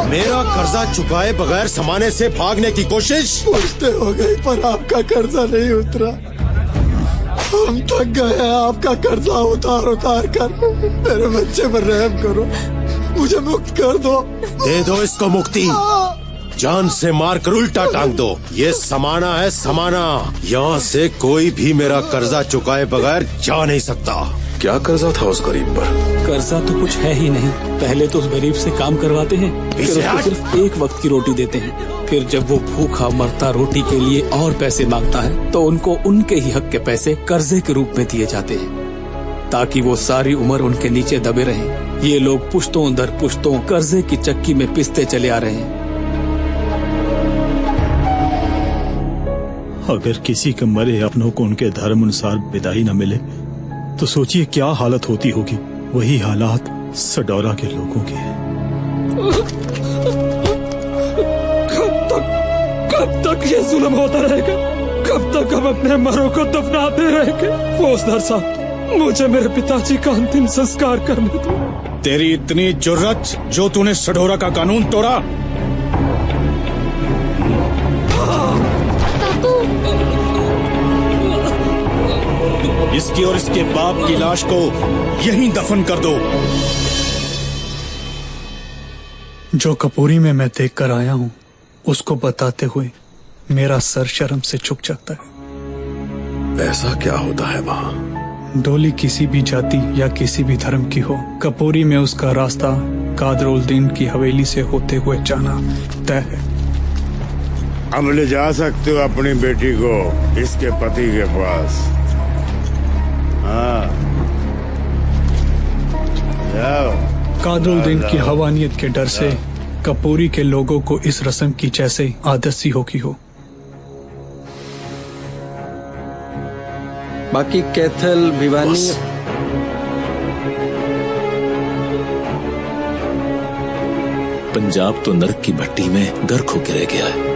S18: मेरा कर्जा चुकाए बगैर समाने से भागने की कोशिश।
S15: पुश्ते हो गई पर आपका कर्जा नहीं उतरा। हम थक गए हैं आपका कर्जा उतार उतार कर। मेरे बच्चे पर रहम करो, मुझे मुक्त कर दो।
S18: दे दो इसको मुक्ति, जान से मार कर उल्टा टांग दो। ये समाना है, समाना। यहाँ से कोई भी मेरा कर्जा चुकाए बगैर जा नहीं सकता।
S6: क्या कर्जा था उस गरीब पर?
S12: कर्जा तो कुछ है ही नहीं। पहले तो उस गरीब से काम करवाते हैं, फिर उसको सिर्फ एक वक्त की रोटी देते हैं। फिर जब वो भूखा मरता रोटी के लिए और पैसे मांगता है तो उनको उनके ही हक के पैसे कर्जे के रूप में दिए जाते हैं, ताकि वो सारी उम्र उनके नीचे दबे रहें। ये लोग पुश्तों दर पुश्तों कर्जे की चक्की में पिसते चले आ रहे हैं।
S8: अगर किसी के मरे अपनों को उनके धर्म अनुसार विदाई न मिले तो सोचिए क्या हालत होती होगी। वही हालात सडौरा के लोगों के हैं।
S12: कब तक ये जुल्म होता रहेगा? कब तक हम अपने मरों को दफनाते रहेंगे? फौजदार साहब, मुझे मेरे पिताजी का अंतिम संस्कार करने दो।
S18: तेरी इतनी जुर्रत जो तूने सडौरा का कानून तोड़ा। इसकी और इसके बाप की लाश को यहीं दफन कर दो।
S8: जो कपूरी में मैं देख कर आया हूँ उसको बताते हुए मेरा सर शर्म से झुक जाता है।
S6: ऐसा क्या होता है वहाँ?
S8: डोली किसी भी जाति या किसी भी धर्म की हो, कपूरी में उसका रास्ता कादरुद्दीन की हवेली से होते हुए जाना तय है।
S18: अब ले जा सकते हो अपनी बेटी को इसके पति के पास।
S8: कादरुद्दीन की हवानियत के डर से कपूरी के लोगों को इस रस्म की जैसे आदत सी होगी हो।
S2: बाकी कैथल भिवानी
S4: पंजाब तो नरक की भट्टी में गर्क होकर रह गया है।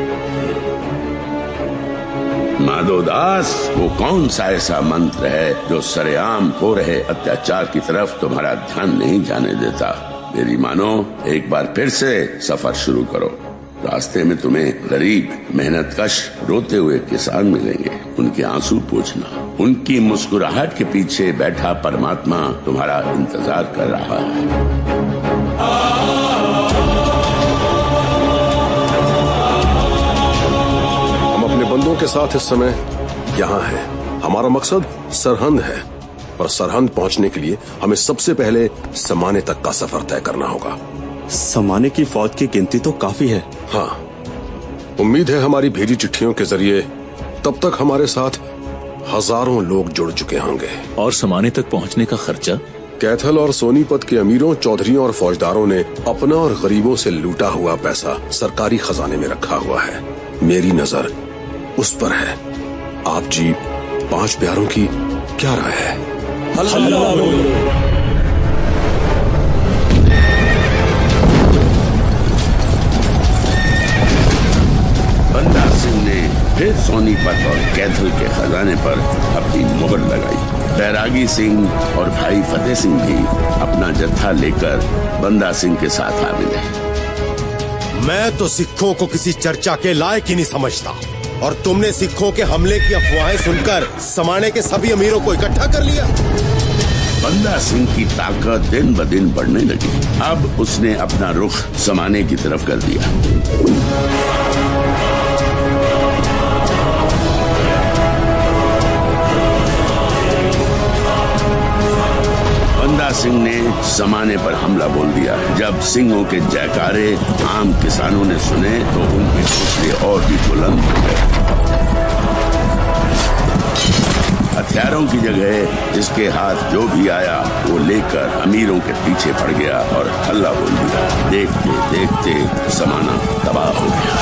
S1: माधोदास, वो कौन सा ऐसा मंत्र है जो सरेआम हो रहे अत्याचार की तरफ तुम्हारा ध्यान नहीं जाने देता? मेरी मानो, एक बार फिर से सफर शुरू करो। रास्ते में तुम्हें गरीब मेहनतकश रोते हुए किसान मिलेंगे। उनके आंसू पोंछना, उनकी मुस्कुराहट के पीछे बैठा परमात्मा तुम्हारा इंतजार कर रहा है।
S6: बंदों के साथ इस समय यहाँ है। हमारा मकसद सरहंद है और सरहंद पहुँचने के लिए हमें सबसे पहले समाने तक का सफर तय करना होगा।
S14: समाने की फौज की गिनती तो काफी है।
S6: हाँ, उम्मीद है हमारी भेजी चिट्ठियों के जरिए तब तक हमारे साथ हजारों लोग जुड़ चुके होंगे।
S4: और समाने तक पहुँचने का खर्चा?
S6: कैथल और सोनीपत के अमीरों, चौधरियों और फौजदारों ने अपना और गरीबों से लूटा हुआ पैसा सरकारी खजाने में रखा हुआ है। मेरी नजर उस पर है। आप जी 5 प्यारों की क्या राय है?
S1: बंदा सिंह ने फिर सोनीपत और कैथल के खजाने पर अपनी मोहर लगाई। बैरागी सिंह और भाई फतेह सिंह भी अपना जत्था लेकर बंदा सिंह के साथ आ मिले।
S18: मैं तो सिखों को किसी चर्चा के लायक ही नहीं समझता, और तुमने सिखों के हमले की अफवाहें सुनकर समाने के सभी अमीरों को इकट्ठा कर लिया।
S1: बंदा सिंह की ताकत दिन ब दिन बढ़ने लगी। अब उसने अपना रुख समाने की तरफ कर दिया। बंदा सिंह ने समाने पर हमला बोल दिया। जब सिंहों के जयकारे आम किसानों ने सुने तो उनके हौसले और भी बुलंद हो गए। हथियारों की जगह जिसके हाथ जो भी आया वो लेकर अमीरों के पीछे पड़ गया और हल्ला बोल दिया। देखते देखते समाना तबाह हो गया।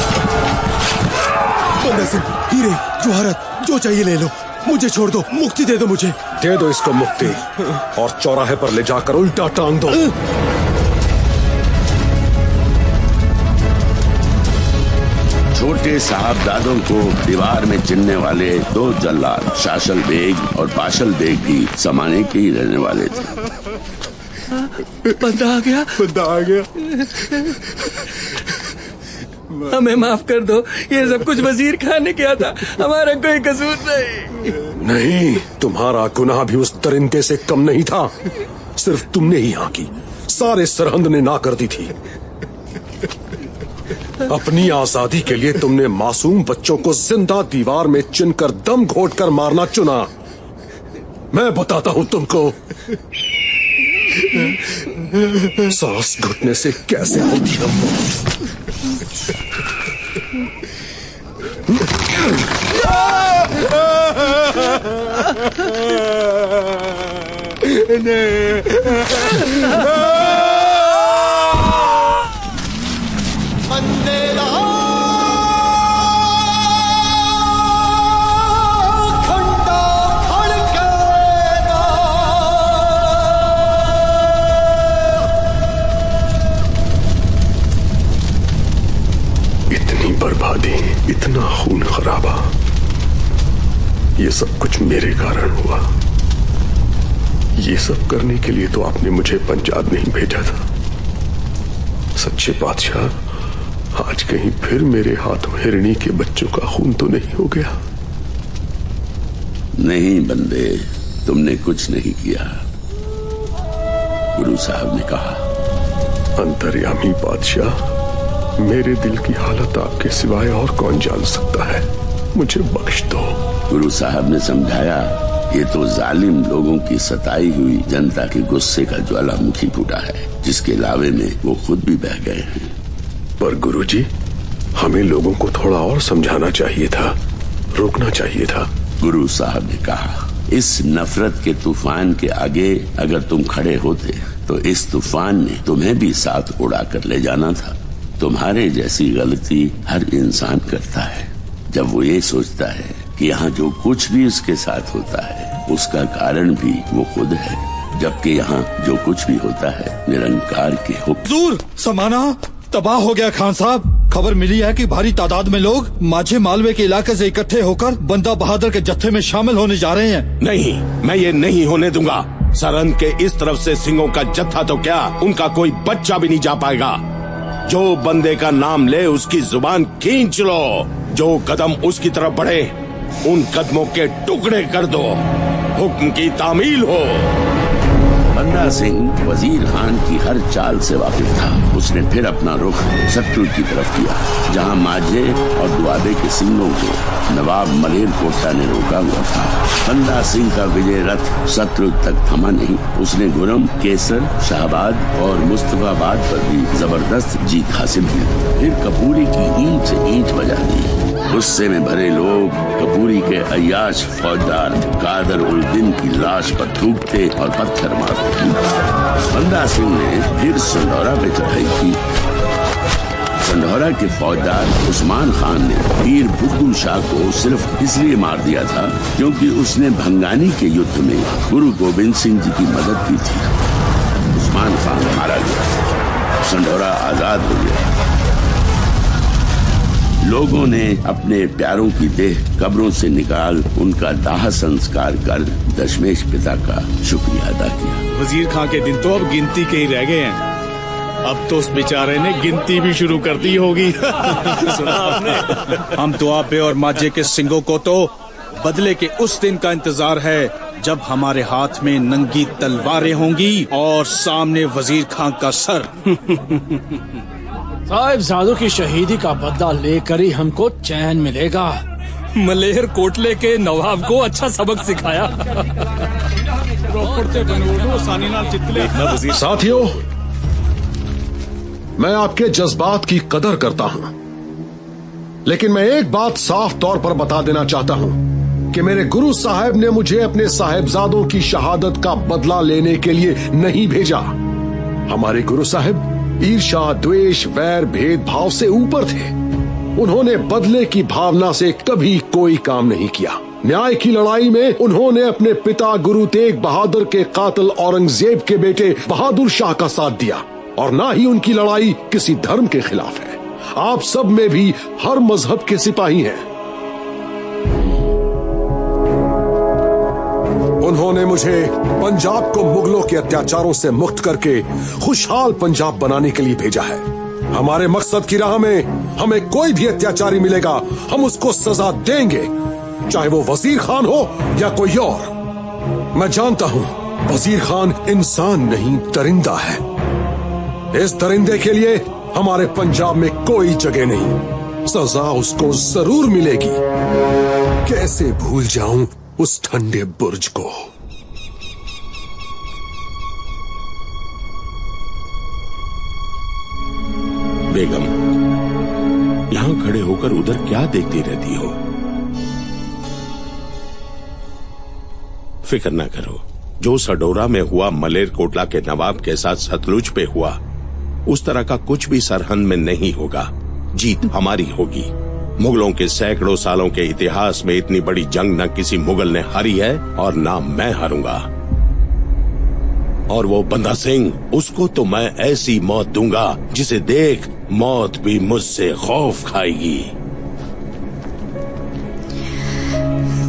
S18: बंदा सिंह, हीरे, जवाहरात जो चाहिए ले लो, मुझे छोड़ दो, मुक्ति दे दो मुझे।
S6: दे दो इसको मुक्ति और चौराहे पर ले जाकर उल्टा टांग दो।
S1: छोटे साहबजादों को दीवार में चिनने वाले 2 जल्लाद शासल बेग और पाशल बेग भी समाने के ही रहने वाले थे।
S2: बंदा आ गया,
S6: बंदा आ गया।
S2: हमें माफ कर दो, ये सब कुछ वजीर खान ने किया था, हमारा कोई कसूर
S6: नहीं। तुम्हारा गुनाह भी उस दरिंदे से कम नहीं था। सिर्फ तुमने ही यहाँ की, सारे सरहंद ने ना कर दी थी। अपनी आजादी के लिए तुमने मासूम बच्चों को जिंदा दीवार में चिनकर दम घोटकर मारना चुना। मैं बताता हूँ तुमको सांस घुटने से कैसे होती है मौत। इतनी बर्बादी, इतना खून खराबा, ये सब कुछ मेरे कारण हुआ। ये सब करने के लिए तो आपने मुझे पंजाब नहीं भेजा था। सच्चे बादशाह, आज कहीं फिर मेरे हाथों हिरणी के बच्चों का खून तो नहीं हो गया?
S1: नहीं बंदे, तुमने कुछ नहीं किया, गुरु साहब ने कहा।
S6: अंतर्यामी बादशाह, मेरे दिल की हालत आपके सिवाय और कौन जान सकता है। मुझे बख्श दो।
S1: गुरु साहब ने समझाया, ये तो जालिम लोगों की सताई हुई जनता के गुस्से का ज्वालामुखी फूटा है, जिसके लावे में वो खुद भी बह गए हैं।
S6: पर गुरुजी, हमें लोगों को थोड़ा और समझाना चाहिए था, रोकना चाहिए था।
S1: गुरु साहब ने कहा, इस नफरत के तूफान के आगे अगर तुम खड़े होते तो इस तूफान ने तुम्हें भी साथ उड़ा कर ले जाना था। तुम्हारे जैसी गलती हर इंसान करता है जब वो ये सोचता है कि यहाँ जो कुछ भी उसके साथ होता है उसका कारण भी वो खुद है, जबकि यहाँ जो कुछ भी होता है निरंकार के हुक्म।
S8: हुजूर, समाना तबाह हो गया खान साहब। खबर मिली है कि भारी तादाद में लोग माझे मालवे के इलाके से इकट्ठे होकर बंदा बहादुर के जत्थे में शामिल होने जा रहे हैं।
S18: नहीं, मैं ये नहीं होने दूंगा। सरहंद के इस तरफ से सिंहों का जत्था तो क्या, उनका कोई बच्चा भी नहीं जा पाएगा। जो बंदे का नाम ले उसकी जुबान खींच लो। जो कदम उसकी तरफ बढ़े उन कदमों के टुकड़े कर दो। हुक्म की तामील हो।
S1: बंदा सिंह वजीर खान की हर चाल से वाकिफ था। उसने फिर अपना रुख शत्रु की तरफ किया, जहां माझे और दुआबे के सिंहों को नवाब मलेर कोटा ने रोका हुआ था। बंदा सिंह का विजय रथ शत्रु तक थमा नहीं। उसने गुरम, केसर, शाहबाद और मुस्तफाबाद पर भी जबरदस्त जीत हासिल की। फिर कपूरी की ईंट से ईंट बजा दी। गुस्से में भरे लोग कपूरी के अय्याश फौजदार कादर उल दिन की लाश पर थूकते और पत्थर मारते। बंदा सिंह ने फिर संडौरा पे चढ़ाई की। संडौरा के फौजदार उस्मान खान ने पीर बुग्गुल शाह को सिर्फ इसलिए मार दिया था क्योंकि उसने भंगानी के युद्ध में गुरु गोविंद सिंह जी की मदद की थी। उस्मान खान मारा गया, संडौरा आजाद हो गया। लोगों ने अपने प्यारों की देह कब्रों से निकाल उनका दाह संस्कार कर दशमेश पिता का शुक्रिया अदा किया।
S8: वजीर खां के दिन तो अब गिनती के ही रह गए हैं।
S4: अब तो उस बेचारे ने गिनती भी शुरू कर दी होगी। सुना आपने?
S14: हम दुआबे और माजे के सिंगों को तो बदले के उस दिन का इंतजार है जब हमारे हाथ में नंगी तलवारें होंगी और सामने वजीर खान का सर।
S12: साहिबजादों की शहीदी का बदला लेकर ही हमको चैन मिलेगा।
S5: मलेर कोटले के नवाब को अच्छा सबक सिखाया।
S20: साथियों, मैं आपके जज्बात की कदर करता हूं, लेकिन मैं एक बात साफ तौर पर बता देना चाहता हूं कि मेरे गुरु साहब ने मुझे अपने साहेबजादों की शहादत का बदला लेने के लिए नहीं भेजा। हमारे गुरु साहब ईर्ष्या, द्वेष, वैर, भेदभाव से ऊपर थे। उन्होंने बदले की भावना से कभी कोई काम नहीं किया। न्याय की लड़ाई में उन्होंने अपने पिता गुरु तेग बहादुर के कातिल औरंगजेब के बेटे बहादुर शाह का साथ दिया, और ना ही उनकी लड़ाई किसी धर्म के खिलाफ है। आप सब में भी हर मजहब के सिपाही हैं। उन्होंने मुझे पंजाब को मुगलों के अत्याचारों से मुक्त करके खुशहाल पंजाब बनाने के लिए भेजा है। हमारे मकसद की राह में हमें कोई भी अत्याचारी मिलेगा, हम उसको सजा देंगे, चाहे वो वजीर खान हो या कोई और। मैं जानता हूं वजीर खान इंसान नहीं दरिंदा है। इस दरिंदे के लिए हमारे पंजाब में कोई जगह नहीं। सजा उसको जरूर मिलेगी। कैसे भूल जाऊं उस ठंडे बुर्ज को।
S18: बेगम, यहां खड़े होकर उधर क्या देखती रहती हो? फिक्र ना करो, जो सडोरा में हुआ मलेर कोटला के नवाब के साथ सतलुज पे हुआ, उस तरह का कुछ भी सरहंद में नहीं होगा। जीत हमारी होगी। मुगलों के सैकड़ों सालों के इतिहास में इतनी बड़ी जंग न किसी मुगल ने हारी है और ना मैं हारूंगा। और वो बंदा सिंह, उसको तो मैं ऐसी मौत दूंगा जिसे देख मौत भी मुझसे खौफ खाएगी।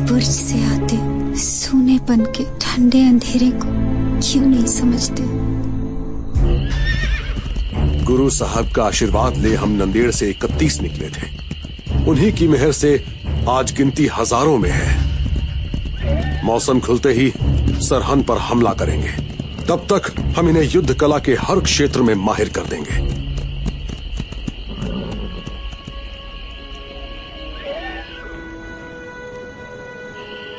S3: बुर्ज से आते सूनेपन के ठंडे अंधेरे को क्यों नहीं समझते?
S20: गुरु साहब का आशीर्वाद ले हम नंदेड़ से 31 निकले थे। उन्हीं की मेहर से आज गिनती हजारों में है। मौसम खुलते ही सरहद पर हमला करेंगे। तब तक हम इन्हें युद्ध कला के हर क्षेत्र में माहिर कर देंगे।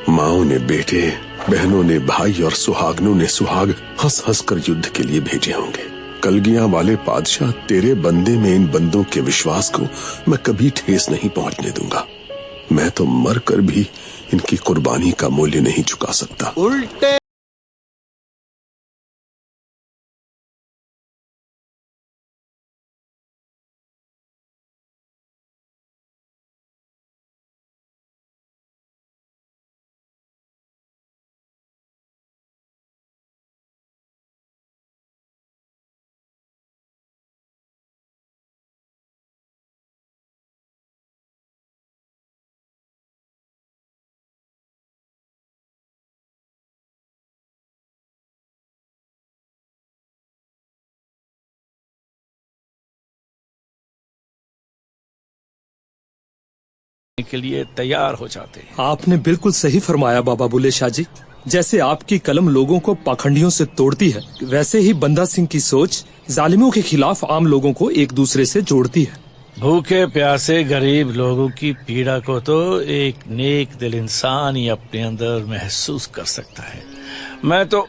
S20: माओं ने बेटे, बहनों ने भाई और सुहागनों ने सुहाग हंस हंस कर युद्ध के लिए भेजे होंगे। कलगियां वाले बादशाह, तेरे बंदे में इन बंदों के विश्वास को मैं कभी ठेस नहीं पहुंचने दूंगा। मैं तो मर कर भी इनकी कुर्बानी का मूल्य नहीं चुका सकता।
S15: उल्टे
S5: के लिए तैयार हो जाते हैं। आपने बिल्कुल सही फरमाया बाबा बुल्ले शाह जी। जैसे आपकी कलम लोगों को पाखंडियों से तोड़ती है, वैसे ही बंदा सिंह की सोच जालिमों के खिलाफ आम लोगों को एक दूसरे से जोड़ती है।
S4: भूखे प्यासे गरीब लोगों की पीड़ा को तो एक नेक दिल इंसान ही अपने अंदर महसूस कर सकता है। मैं तो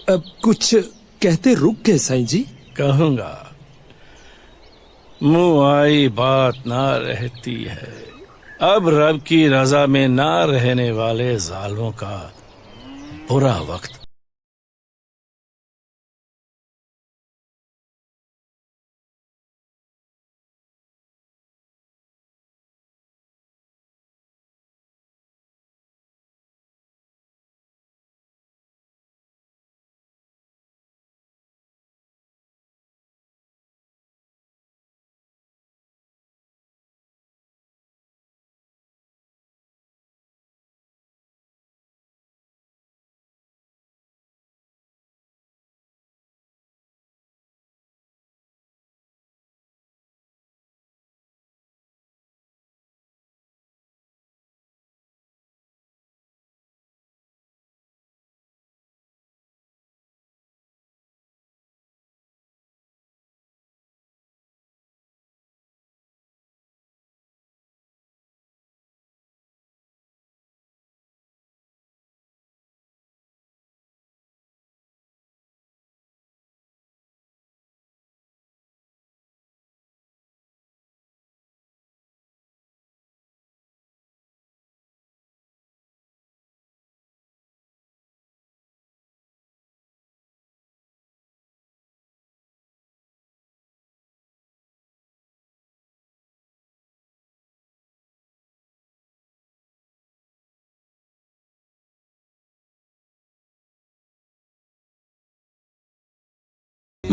S5: अब कुछ कहते रुक गए साईं जी।
S4: कहूंगा, मुंह आई बात ना रहती है। अब रब की रजा में ना रहने वाले जालिमों का बुरा वक्त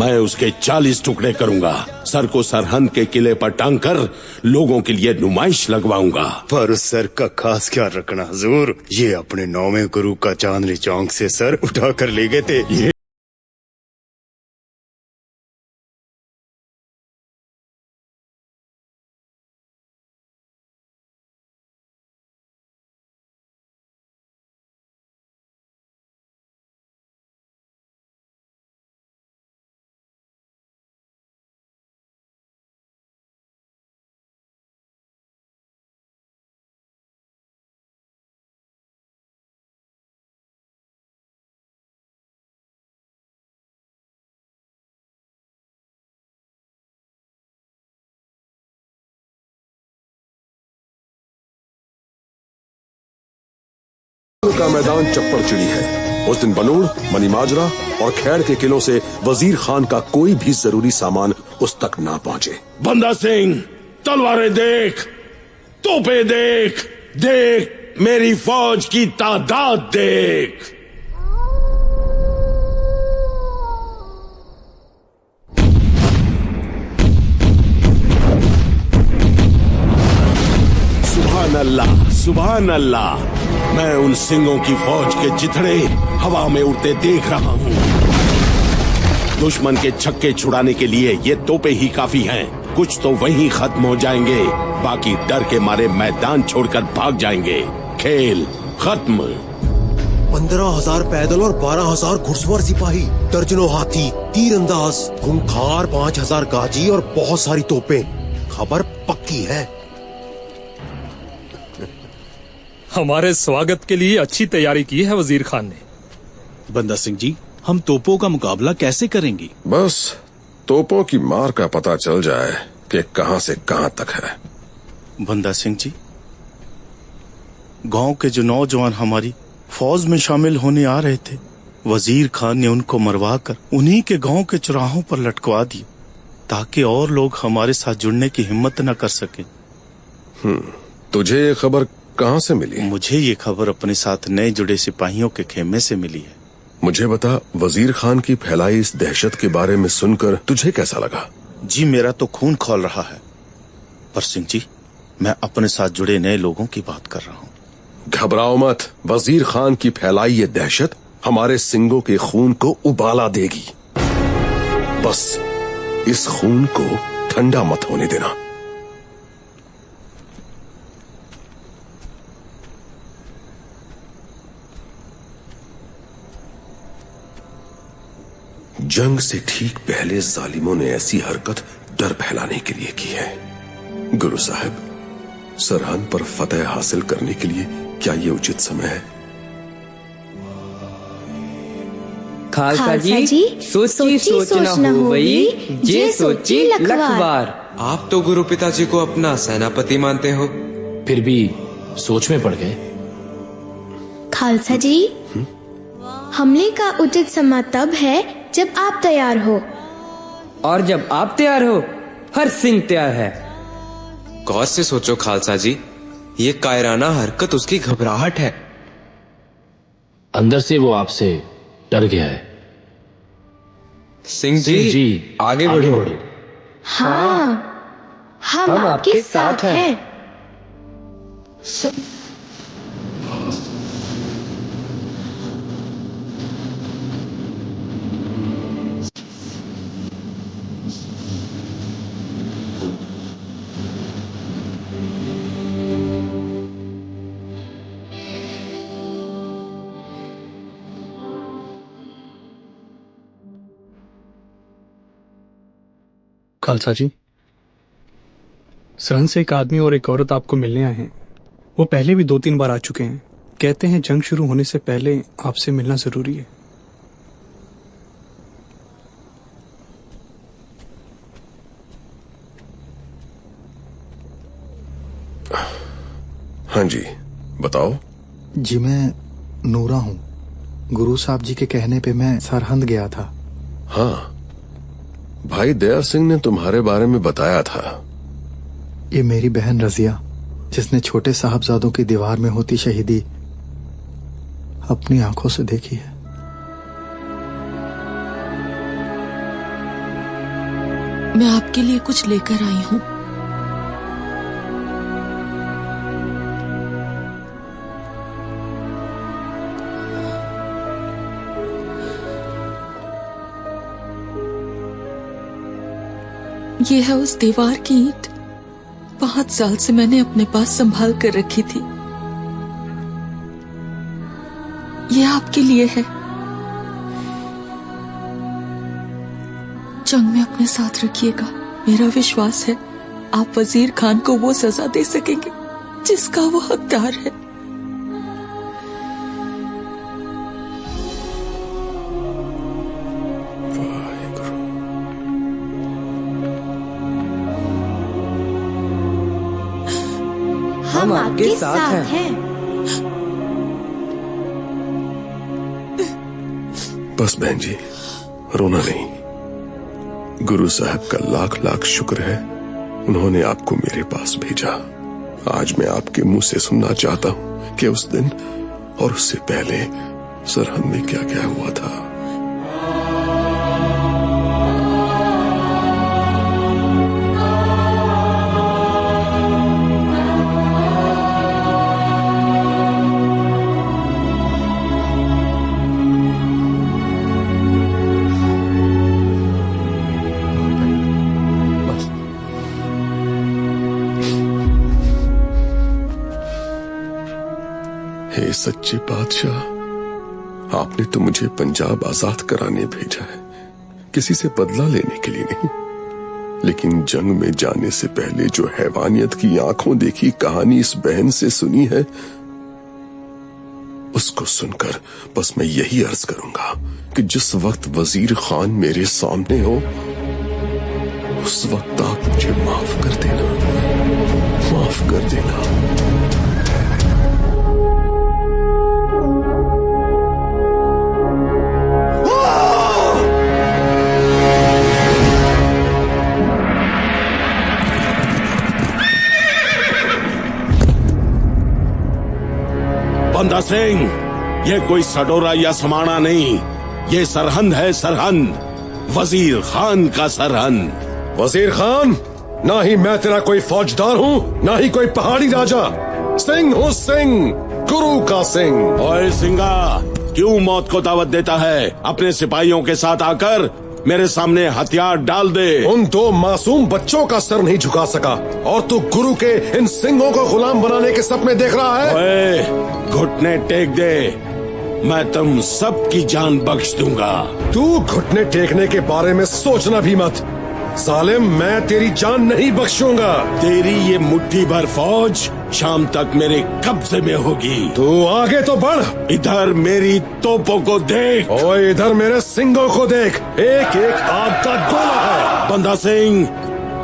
S18: मैं उसके 40 टुकड़े करूंगा। सर को सरहंद के किले पर टांग कर लोगों के लिए नुमाइश लगवाऊंगा।
S16: पर उस सर का खास ख्याल रखना हुजूर, ये अपने 9वें गुरु का चांदनी चौक से सर उठा कर ले गए थे। ये
S6: का मैदान चप्पड़ चिड़ी है। उस दिन बनूड़, मनीमाजरा और खैर के किलों से वजीर खान का कोई भी जरूरी सामान उस तक ना पहुंचे।
S18: बंदा सिंह, तलवारें देख, तोपे देख, देख मेरी फौज की तादाद देख। सुभान अल्लाह, सुभान अल्लाह। मैं उन सिंहों की फौज के चिथड़े हवा में उड़ते देख रहा हूँ। दुश्मन के छक्के छुड़ाने के लिए ये तोपे ही काफी हैं। कुछ तो वहीं खत्म हो जाएंगे, बाकी डर के मारे मैदान छोड़कर भाग जाएंगे। खेल खत्म।
S17: 15,000 पैदल और 12,000 घुड़सवार सिपाही, दर्जनों हाथी, तीरंदाज, खूंखार 5,000 गाजी और बहुत सारी तोपें। खबर पक्की है।
S5: हमारे स्वागत के लिए अच्छी तैयारी की है वजीर खान ने।
S14: बंदा सिंह जी, हम तोपों का मुकाबला कैसे करेंगे?
S6: बस तोपों की मार का पता चल जाए कि कहां से कहां तक है।
S16: बंदा सिंह जी, गांव के जो नौजवान हमारी फौज में शामिल होने आ रहे थे, वजीर खान ने उनको मरवा कर उन्हीं के गांव के चौराहों पर लटकवा दिए, ताकि और लोग हमारे साथ जुड़ने की हिम्मत न कर सके।
S6: तुझे ये खबर कहां से मिली?
S16: मुझे ये खबर अपने साथ नए जुड़े सिपाहियों के खेमे से मिली है।
S6: मुझे बता, वजीर खान की फैलाई इस दहशत के बारे में सुनकर तुझे कैसा लगा?
S16: जी मेरा तो खून खौल रहा है। पर सिंह जी, मैं अपने साथ जुड़े नए लोगों की बात कर रहा हूँ।
S6: घबराओ मत। वजीर खान की फैलाई ये दहशत हमारे सिंगों के खून को उबाला देगी। बस इस खून को ठंडा मत होने देना। जंग से ठीक पहले जालिमों ने ऐसी हरकत डर फैलाने के लिए की है। गुरु साहब, सरहद पर फतेह हासिल करने के लिए क्या ये उचित समय है?
S19: खालसा जी, सोची सोचना हो वही, जे सोची लखवार।
S21: आप तो गुरु पिताजी को अपना सेनापति मानते हो, फिर भी सोच में पड़ गए।
S10: खालसा जी, हमले का उचित समय तब है जब आप तैयार हो।
S19: और जब आप तैयार हो, हर सिंह तैयार है।
S21: गौर से सोचो खालसा जी, ये कायराना हरकत उसकी घबराहट है। अंदर से वो आपसे डर गया है। सिंह जी आगे बढ़ो।
S10: हाँ, हम आपके साथ हैं।
S24: खालसा जी, सरहद से एक आदमी और एक औरत आपको मिलने आए हैं। वो पहले भी 2-3 बार आ चुके हैं। कहते हैं जंग शुरू होने से पहले आपसे मिलना जरूरी है।
S6: हाँ जी, बताओ।
S22: जी मैं नूरा हूँ। गुरु साहब जी के कहने पे मैं सरहंद गया था।
S6: हाँ, भाई दया सिंह ने तुम्हारे बारे में बताया था।
S22: ये मेरी बहन रजिया, जिसने छोटे साहबजादों की दीवार में होती शहीदी अपनी आंखों से देखी है।
S7: मैं आपके लिए कुछ लेकर आई हूँ। ये है उस दीवार की ईंट, 5 साल से मैंने अपने पास संभाल कर रखी थी। ये आपके लिए है। जंग में अपने साथ रखिएगा। मेरा विश्वास है आप वजीर खान को वो सजा दे सकेंगे जिसका वो हकदार है।
S19: हम आपके साथ हैं।
S6: बस बहन जी, रोना नहीं। गुरु साहब का लाख लाख शुक्र है, उन्होंने आपको मेरे पास भेजा। आज मैं आपके मुंह से सुनना चाहता हूं कि उस दिन और उससे पहले सरहद में क्या क्या हुआ था। हे सच्चे बादशाह, आपने तो मुझे पंजाब आजाद कराने भेजा है, किसी से बदला लेने के लिए नहीं। लेकिन जंग में जाने से पहले जो हैवानियत की आंखों देखी कहानी इस बहन से सुनी है, उसको सुनकर बस मैं यही अर्ज करूंगा कि जिस वक्त वजीर खान मेरे सामने हो, उस वक्त आप मुझे माफ कर देना, माफ कर देना।
S18: बंदा सिंह, ये कोई सडोरा या समाना नहीं, ये सरहंद है, सरहंद, वजीर खान का सरहंद।
S20: वजीर खान, ना ही मैं तेरा कोई फौजदार हूँ, ना ही कोई पहाड़ी राजा। सिंह हूँ सिंह, गुरु का सिंह।
S18: ओए सिंगा, क्यों मौत को दावत देता है? अपने सिपाहियों के साथ आकर मेरे सामने हथियार डाल दे।
S20: उन 2 मासूम बच्चों का सर नहीं झुका सका और तू गुरु के इन सिंहों को गुलाम बनाने के सपने देख रहा है।
S18: ओए, घुटने टेक दे, मैं तुम सबकी जान बख्श दूंगा।
S20: तू घुटने टेकने के बारे में सोचना भी मत। जालिम, मैं तेरी जान नहीं बख्शूंगा।
S18: तेरी ये मुट्ठी भर फौज शाम तक मेरे कब्जे में होगी।
S20: तू आगे तो बढ़।
S18: इधर मेरी तोपों को देख।
S20: ओए, इधर मेरे सिंगों को देख, एक एक आग का गोला है।
S18: बंदा सिंह,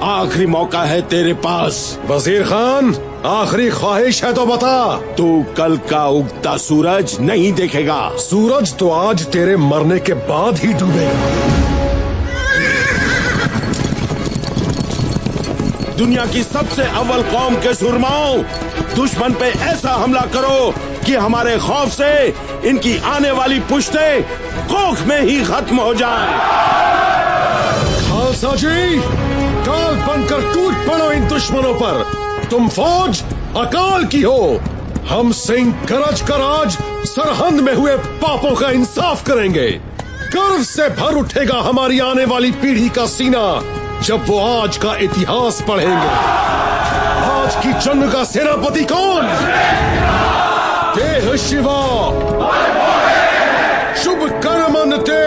S18: आखिरी मौका है तेरे पास।
S20: वजीर खान, आखिरी ख्वाहिश है तो बता।
S18: तू कल का उगता सूरज नहीं देखेगा।
S20: सूरज तो आज तेरे मरने के बाद ही डूबेगा।
S18: दुनिया की सबसे अव्वल कौम के सुरमाओं, दुश्मन पे ऐसा हमला करो कि हमारे खौफ से इनकी आने वाली पुश्तें कोख में ही खत्म हो जाएं।
S20: खालसा जी, काल बनकर टूट पड़ो इन दुश्मनों पर। तुम फौज अकाल की हो। हम सिंह गरज कर आज सरहंद में हुए पापों का इंसाफ करेंगे। गर्व से भर उठेगा हमारी आने वाली पीढ़ी का सीना जब वो आज का इतिहास पढ़ेंगे। आज की जंग का सेनापति कौन? देह शिवा, शुभ कर्मन ते,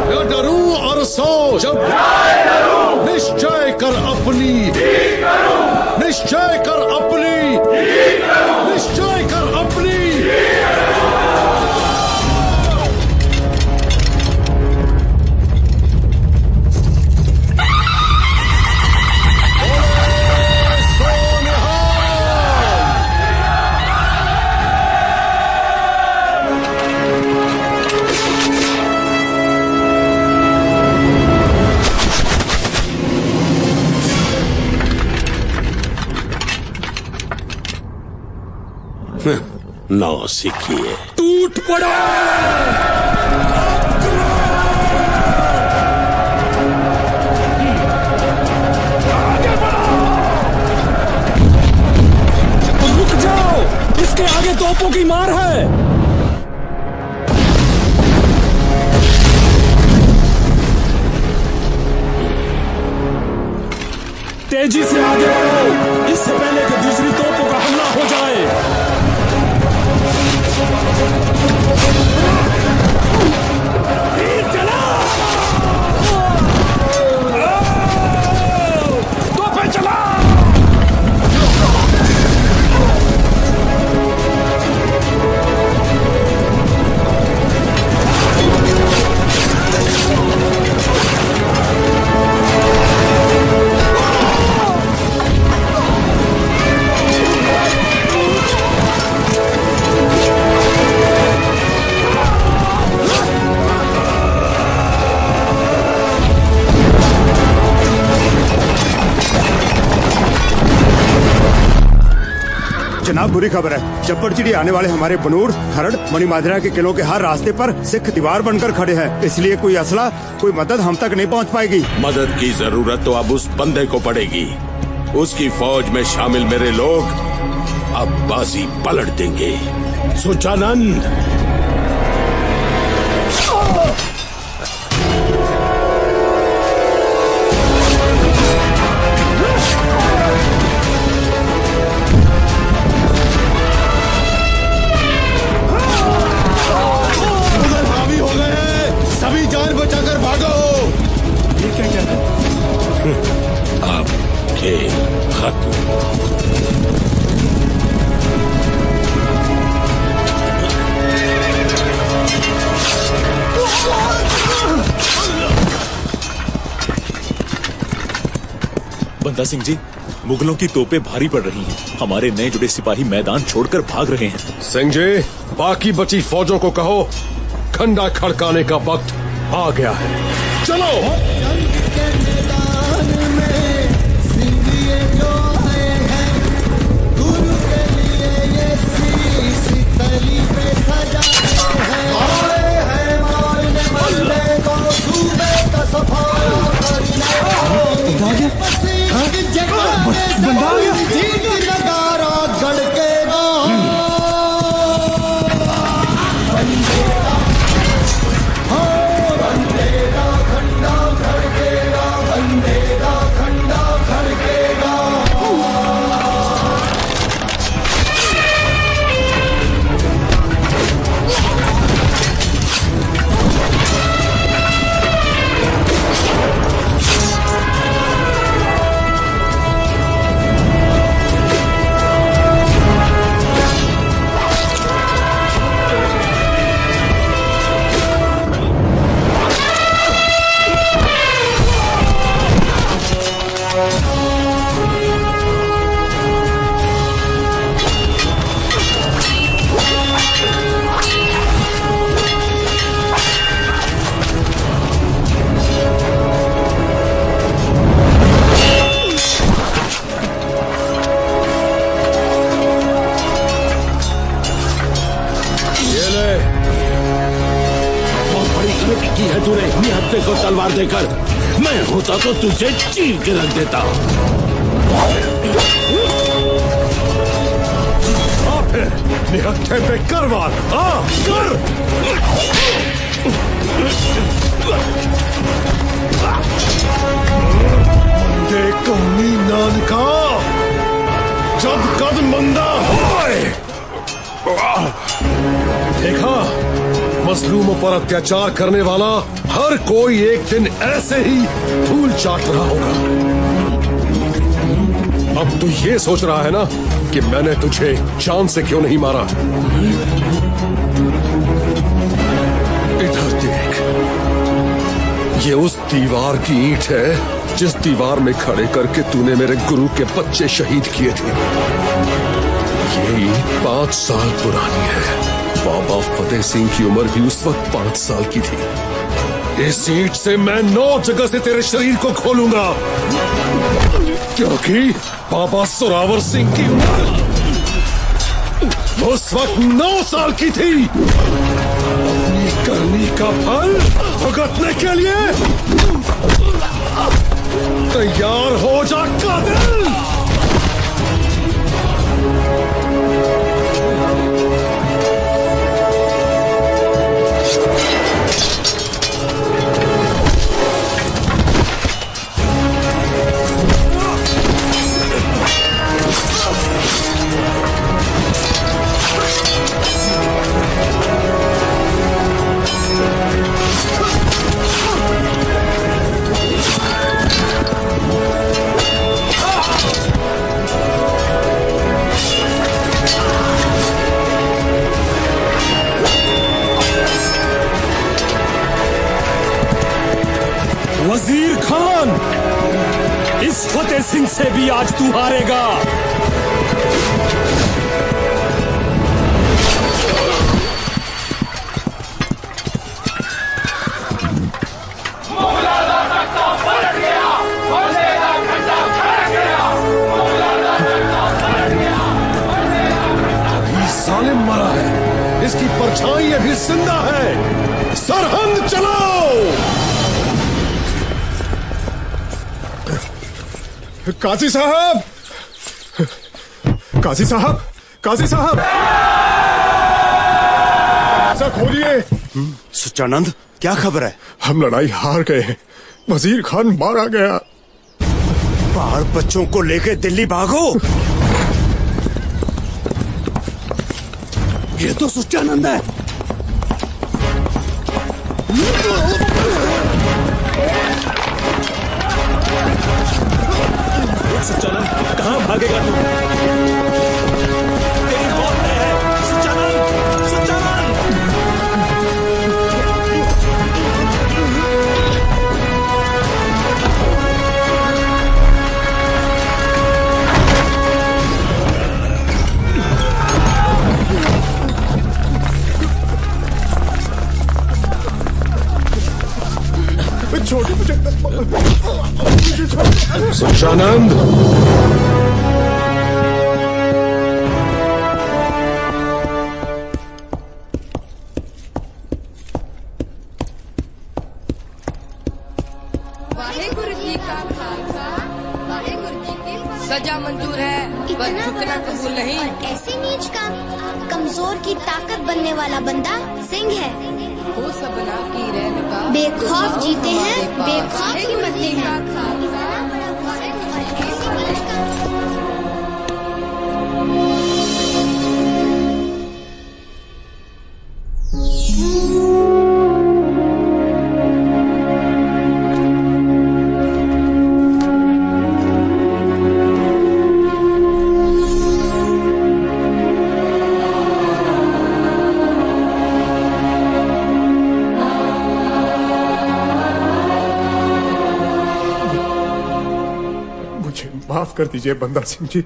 S20: न डरूं और सो जब निश्चय कर अपनी, निश्चय कर अपनी, निश्चय कर अपनी।
S18: नौसिखिए,
S5: टूट पड़ो।
S4: तोपों की मार है। तेजी से आगे बढ़ो, इससे पहले कि दूसरी तोपों का हमला हो जाए। तोपें चला।
S9: जनाब, बुरी खबर है। चप्पड़चिड़ी आने वाले हमारे बनूर, खरड़, मणिमाजरा के किलों के हर रास्ते पर सिख दीवार बनकर खड़े हैं। इसलिए कोई असला, कोई मदद हम तक नहीं पहुंच पाएगी।
S18: मदद की जरूरत तो अब उस बंदे को पड़ेगी। उसकी फौज में शामिल मेरे लोग अब बाजी पलट देंगे। सुचानंद,
S9: सभी जान बचाकर भागो। ये क्या कहते हैं?
S18: अब खेल खत्म।
S4: बंदा सिंह जी, मुगलों की तोपें भारी पड़ रही हैं। हमारे नए जुड़े सिपाही मैदान छोड़कर भाग रहे हैं।
S20: सिंह जी, बाकी बची फौजों को कहो खंडा खड़काने का वक्त आ गया है। चलो।
S15: बंदा आ गया।
S18: की है तूने निहत्थे को तलवार देकर। मैं होता तो तुझे चीर के रख देता।
S20: निहत्थे पे कर वार। कर। मंदे कौनी नानका जब कद मंदा होए। देखा, मजलूमों पर अत्याचार करने वाला हर कोई एक दिन ऐसे ही धूल चाट रहा होगा। अब तू ये सोच रहा है ना कि मैंने तुझे जान से क्यों नहीं मारा। इधर देख, ये उस दीवार की ईंट है जिस दीवार में खड़े करके तूने मेरे गुरु के बच्चे शहीद किए थे। ये ईंट 5 साल पुरानी है। बाबा फतेह सिंह की उम्र भी उस वक्त 5 साल की थी। इस ईंट से मैं 9 जगह से तेरे शरीर को खोलूंगा, क्योंकि बाबा जोरावर सिंह की उम्र उस वक्त 9 साल की थी। अपनी करनी का फल भुगतने के लिए तैयार हो जा कातिल।
S5: इस फतेह सिंह से भी आज तू हारेगा।
S20: जालिम मरा है, इसकी परछाई अभी जिंदा है। सरहंद चलाओ।
S2: काजी साहब, काजी साहब, काजी साहब, दरवाजा खोलिए।
S9: सुचानंद, क्या खबर है?
S2: हम लड़ाई हार गए हैं, वजीर खान मारा गया।
S9: बाहर बच्चों को लेके दिल्ली भागो।
S14: ये तो सुचानंद है।
S5: सुचानंद, कहाँ भागेगा तू? तेरी मौत तय है। सुचानंद, सुचानंद।
S2: छोड़ मुझे।
S20: सुचानंद,
S19: वाहेगुरु जी का खालसा, वाहेगुरु जी की सजा मंजूर है, पर झुकना कबूल नहीं।
S10: ऐसे नीच का कमजोर की ताकत बनने वाला बंदा सिंह है।
S19: वो सबना की रैन का
S10: बेखौफ जीते हैं, बेखौफ ही मरते हैं।
S2: माफ कर दीजिए बंदा सिंह जी,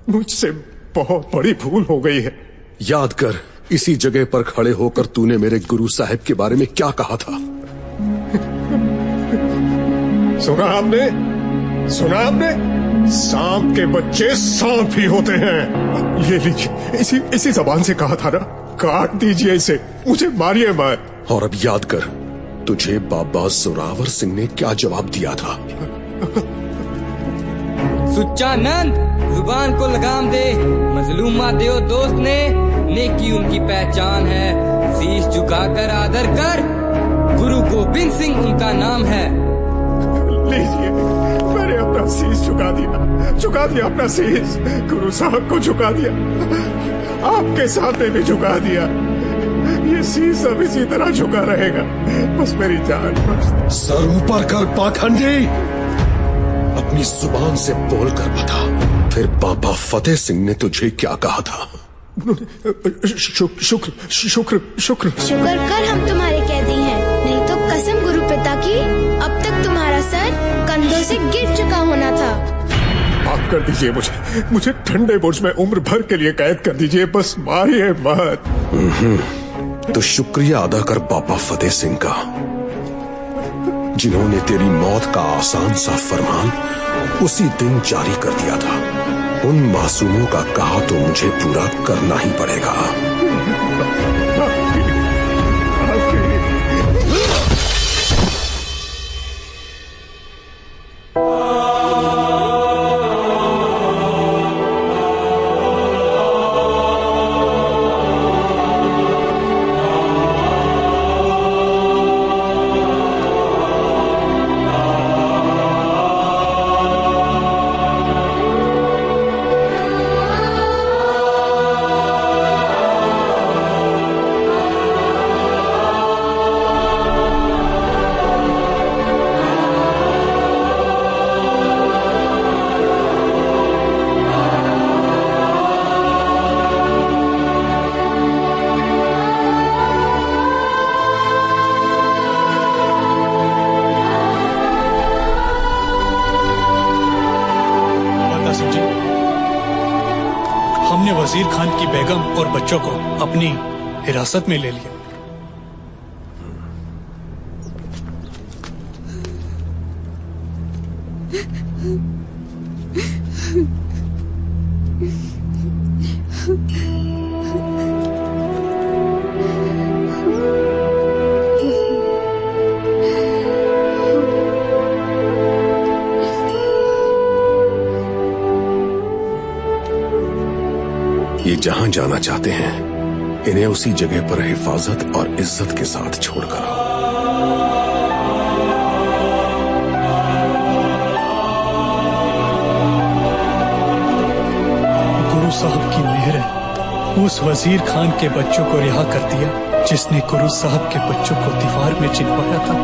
S2: मुझसे बहुत बड़ी भूल हो गई है।
S20: याद कर, इसी जगह पर खड़े होकर तूने मेरे गुरु साहब के बारे में क्या कहा था।
S2: सुना आपने, सुना आपने? सांप के बच्चे सांप ही होते हैं। ये लीजिए, इसी जबान से कहा था ना। काट दीजिए इसे, मुझे मारिए मत।
S20: और अब याद कर, तुझे बाबा जोरावर सिंह ने क्या जवाब दिया था।
S19: सुचानंद, जुबान को लगाम दे। मजलूमा देव दोस्त ने नेकी उनकी पहचान है। शीश झुकाकर आदर कर, गुरु गोविंद सिंह उनका नाम है।
S2: लीजिए, मैंने अपना शीश झुका दिया अपना शीश। गुरु साहब को झुका दिया, आपके सामने भी झुका दिया। ये शीश अब इसी तरह झुका रहेगा। बस मेरी जान।
S20: सर ऊपर कर पाखंडी, अपनी जुबान से बोलकर बता, फिर बाबा फतेह सिंह ने तुझे क्या कहा था।
S2: शुक्र शुक्र शुक्र
S10: शुक्र कर हम तुम्हारे कैदी हैं, नहीं तो कसम गुरु पिता की, अब तक तुम्हारा सर कंधों से गिर चुका होना था।
S2: माफ कर दीजिए मुझे ठंडे बुर्ज में उम्र भर के लिए कैद कर दीजिए, बस मारिए मत।
S20: तो शुक्रिया अदा कर बाबा फतेह सिंह का, जिन्होंने तेरी मौत का आसान सा फरमान उसी दिन जारी कर दिया था। उन मासूमों का कहा तो मुझे पूरा करना ही पड़ेगा।
S24: कासिम जी, हमने वजीर खान की बेगम और बच्चों को अपनी हिरासत में ले लिया।
S6: ये जहां जाना चाहते हैं, इन्हें उसी जगह पर हिफाजत और इज्जत के साथ छोड़कर आओ।
S24: गुरु साहब की मेहर है, उस वजीर खान के बच्चों को रिहा कर दिया जिसने गुरु साहब के बच्चों को दीवार में चिनवाया था।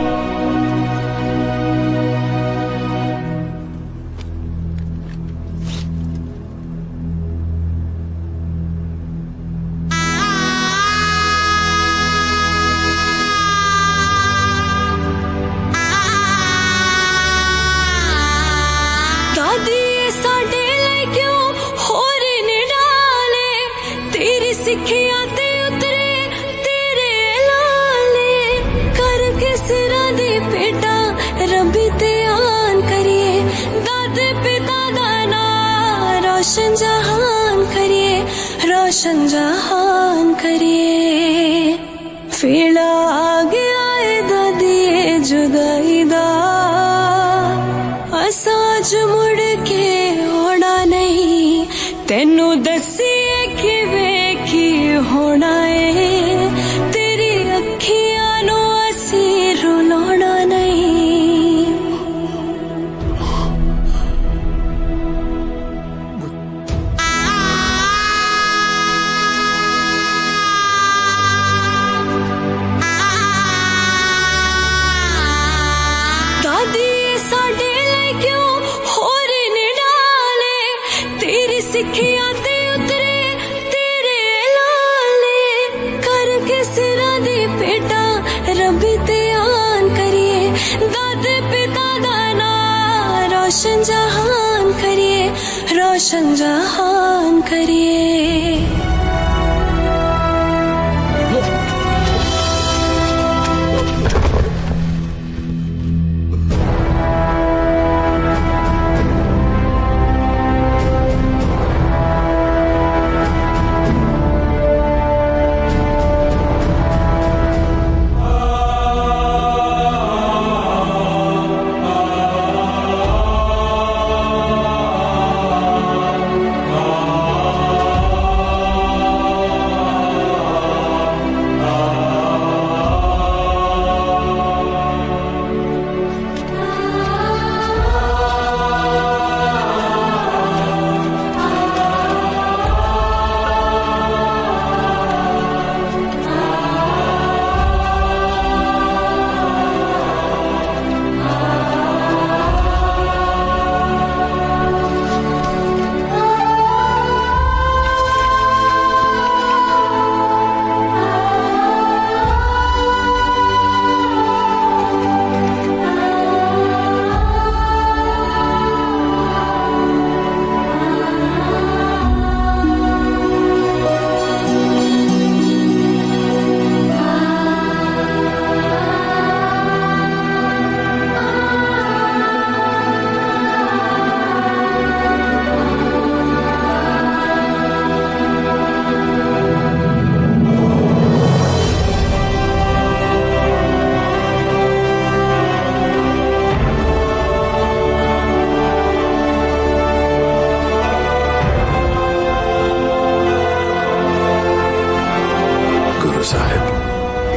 S1: सिखिया ते उतरे तेरे लाले कर के सिरा दे बेटा रबी ते आन करिए दादे पिता दा ना रोशन जहान करिए रोशन जहान करिए फेला आ गया है दादी जुदाई दा असाज मुड़ के होना नहीं तेनू दसिए कि होना है तेरी अखियां नो असी रुलाना नहीं। दादी साडे लिए क्यों होर ने डाले तेरी सिखिया ते उतरे रबी ते आन करिए दादे पिता दा ना रोशन जहान करिए रोशन जहान करिए।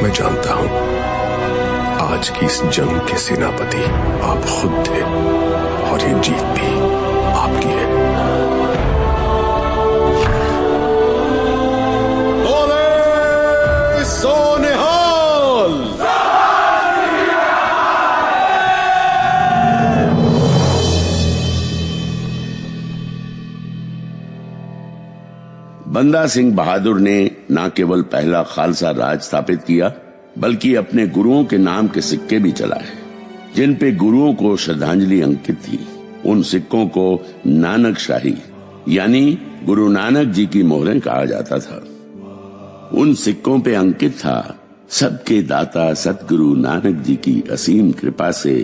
S6: मैं जानता हूं आज की इस जंग के सेनापति आप खुद थे और ये जीत भी आपकी है। बोले सोनिहाल।
S18: बंदा सिंह बहादुर ने न केवल पहला खालसा राज स्थापित किया बल्कि अपने गुरुओं के नाम के सिक्के भी चलाए जिन पे गुरुओं को श्रद्धांजलि अंकित थी। उन सिक्कों को नानक शाही यानी गुरु नानक जी की मोहरें कहा जाता था। उन सिक्कों पे अंकित था सबके दाता सतगुरु नानक जी की असीम कृपा से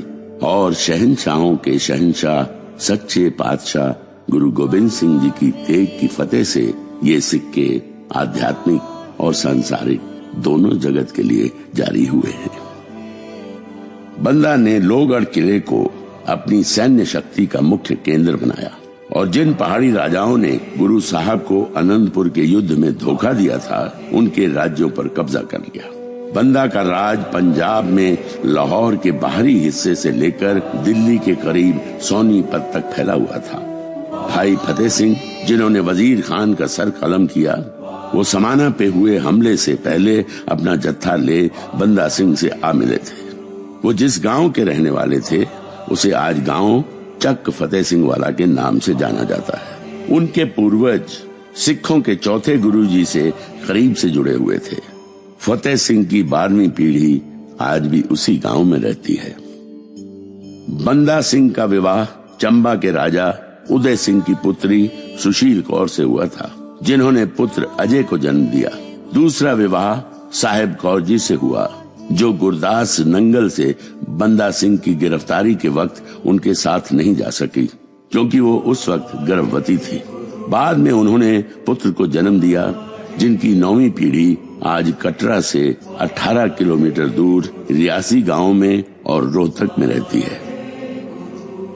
S18: और शहंशाहों के शहंशाह सच्चे पातशाह गुरु गोविंद सिंह जी की तेग की फतेह से ये सिक्के आध्यात्मिक और सांसारिक दोनों जगत के लिए जारी हुए हैं। बंदा ने लोहगढ़ किले को अपनी सैन्य शक्ति का मुख्य केंद्र बनाया और जिन पहाड़ी राजाओं ने गुरु साहब को अनंतपुर के युद्ध में धोखा दिया था उनके राज्यों पर कब्जा कर लिया। बंदा का राज पंजाब में लाहौर के बाहरी हिस्से से लेकर दिल्ली के करीब सोनीपत तक फैला हुआ था। भाई फतेह सिंह जिन्होंने वजीर खान का सर कलम किया, वो समाना पे हुए हमले से पहले अपना जत्था ले बंदा सिंह से आ मिले थे। वो जिस गांव के रहने वाले थे उसे आज गांव चक फतेह सिंह वाला के नाम से जाना जाता है। उनके पूर्वज सिखों के चौथे गुरुजी से करीब से जुड़े हुए थे। फतेह सिंह की 12वीं पीढ़ी आज भी उसी गांव में रहती है। बंदा सिंह का विवाह चंबा के राजा उदय सिंह की पुत्री सुशील कौर से हुआ था, जिन्होंने पुत्र अजय को जन्म दिया। दूसरा विवाह साहेब कौर जी से हुआ, जो गुरदास नंगल से बंदा सिंह की गिरफ्तारी के वक्त उनके साथ नहीं जा सकी क्योंकि वो उस वक्त गर्भवती थी। बाद में उन्होंने पुत्र को जन्म दिया, जिनकी 9वीं पीढ़ी आज कटरा से 18 किलोमीटर दूर रियासी गांव में और रोहतक में रहती है।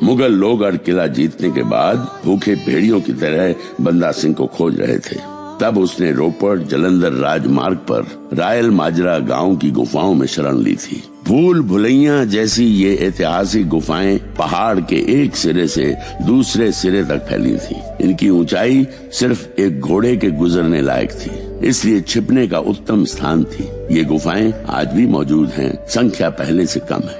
S18: मुगल लोहगढ़ किला जीतने के बाद भूखे भेड़ियों की तरह बंदा सिंह को खोज रहे थे। तब उसने रोपड़ जलंधर राजमार्ग पर रायल माजरा गांव की गुफाओं में शरण ली थी। भूल भुलैया जैसी ये ऐतिहासिक गुफाएं पहाड़ के एक सिरे से दूसरे सिरे तक फैली थी। इनकी ऊंचाई सिर्फ एक घोड़े के गुजरने लायक थी, इसलिए छिपने का उत्तम स्थान थी। ये गुफाएं आज भी मौजूद हैं, संख्या पहले से कम है।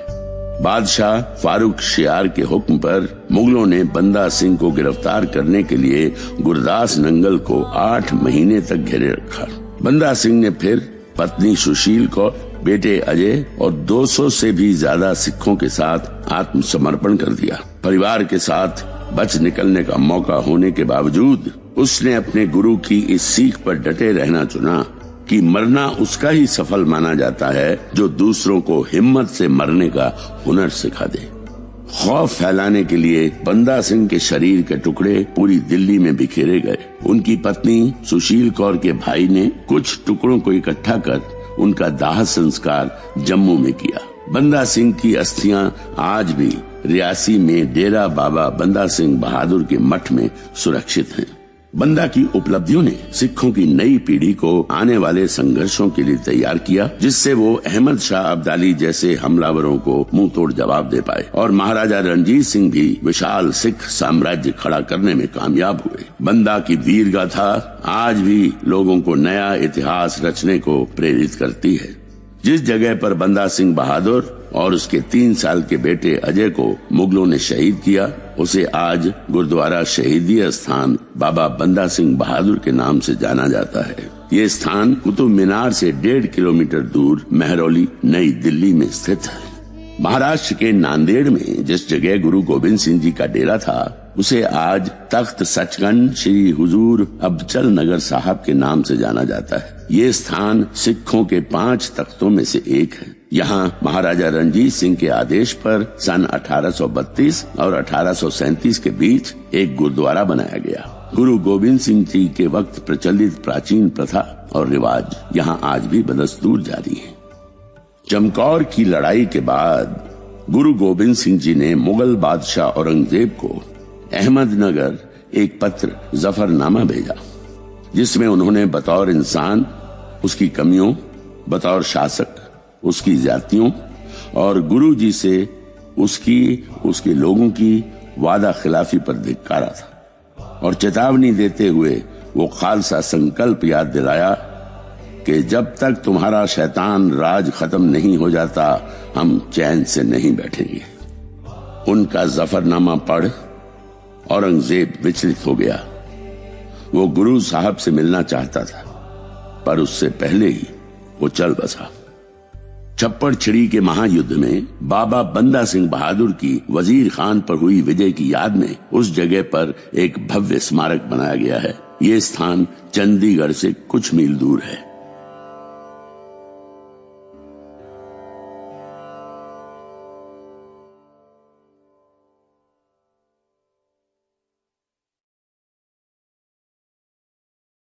S18: बादशाह फारूक शियार के हुक्म पर मुगलों ने बंदा सिंह को गिरफ्तार करने के लिए गुरदास नंगल को 8 महीने तक घेरे रखा। बंदा सिंह ने फिर पत्नी सुशील को, बेटे अजय और 200 से भी ज्यादा सिखों के साथ आत्मसमर्पण कर दिया। परिवार के साथ बच निकलने का मौका होने के बावजूद उसने अपने गुरु की इस सीख पर डटे रहना चुना कि मरना उसका ही सफल माना जाता है जो दूसरों को हिम्मत से मरने का हुनर सिखा दे। खौफ फैलाने के लिए बंदा सिंह के शरीर के टुकड़े पूरी दिल्ली में बिखेरे गए। उनकी पत्नी सुशील कौर के भाई ने कुछ टुकड़ों को इकट्ठा कर उनका दाह संस्कार जम्मू में किया। बंदा सिंह की अस्थियां आज भी रियासी में डेरा बाबा बंदा सिंह बहादुर के मठ में सुरक्षित हैं। बंदा की उपलब्धियों ने सिखों की नई पीढ़ी को आने वाले संघर्षों के लिए तैयार किया, जिससे वो अहमद शाह अब्दाली जैसे हमलावरों को मुंह तोड़ जवाब दे पाए और महाराजा रणजीत सिंह भी विशाल सिख साम्राज्य खड़ा करने में कामयाब हुए। बंदा की वीर गाथा आज भी लोगों को नया इतिहास रचने को प्रेरित करती है। जिस जगह पर बंदा सिंह बहादुर और उसके 3 साल के बेटे अजय को मुगलों ने शहीद किया, उसे आज गुरुद्वारा शहीदी स्थान बाबा बंदा सिंह बहादुर के नाम से जाना जाता है। ये स्थान कुतुब मीनार से 1.5 किलोमीटर दूर मेहरौली नई दिल्ली में स्थित है। महाराष्ट्र के नांदेड़ में जिस जगह गुरु गोविंद सिंह जी का डेरा था, उसे आज तख्त सचखंड श्री हुजूर अबचल नगर साहब के नाम से जाना जाता है। ये स्थान सिखों के 5 तख्तों में से एक है। यहाँ महाराजा रणजीत सिंह के आदेश पर सन 1832 और 1837 के बीच एक गुरुद्वारा बनाया गया। गुरु गोविंद सिंह जी के वक्त प्रचलित प्राचीन प्रथा और रिवाज यहाँ आज भी बदस्तूर जारी है। चमकौर की लड़ाई के बाद गुरु गोविंद सिंह जी ने मुगल बादशाह औरंगजेब को अहमदनगर एक पत्र जफरनामा भेजा, जिसमें उन्होंने बतौर इंसान उसकी कमियों, बतौर शासक उसकी जातियों और गुरु जी से उसके लोगों की वादा खिलाफी पर धिक्कारा था और चेतावनी देते हुए वो खालसा संकल्प याद दिलाया कि जब तक तुम्हारा शैतान राज खत्म नहीं हो जाता हम चैन से नहीं बैठेंगे। उनका जफरनामा पढ़ औरंगजेब विचलित हो गया। वो गुरु साहब से मिलना चाहता था, पर उससे पहले ही वो चल बसा। चप्पड़ चिड़ी के महायुद्ध में बाबा बंदा सिंह बहादुर की वजीर खान पर हुई विजय की याद में उस जगह पर एक भव्य स्मारक बनाया गया है। ये स्थान चंडीगढ़ से कुछ मील दूर है।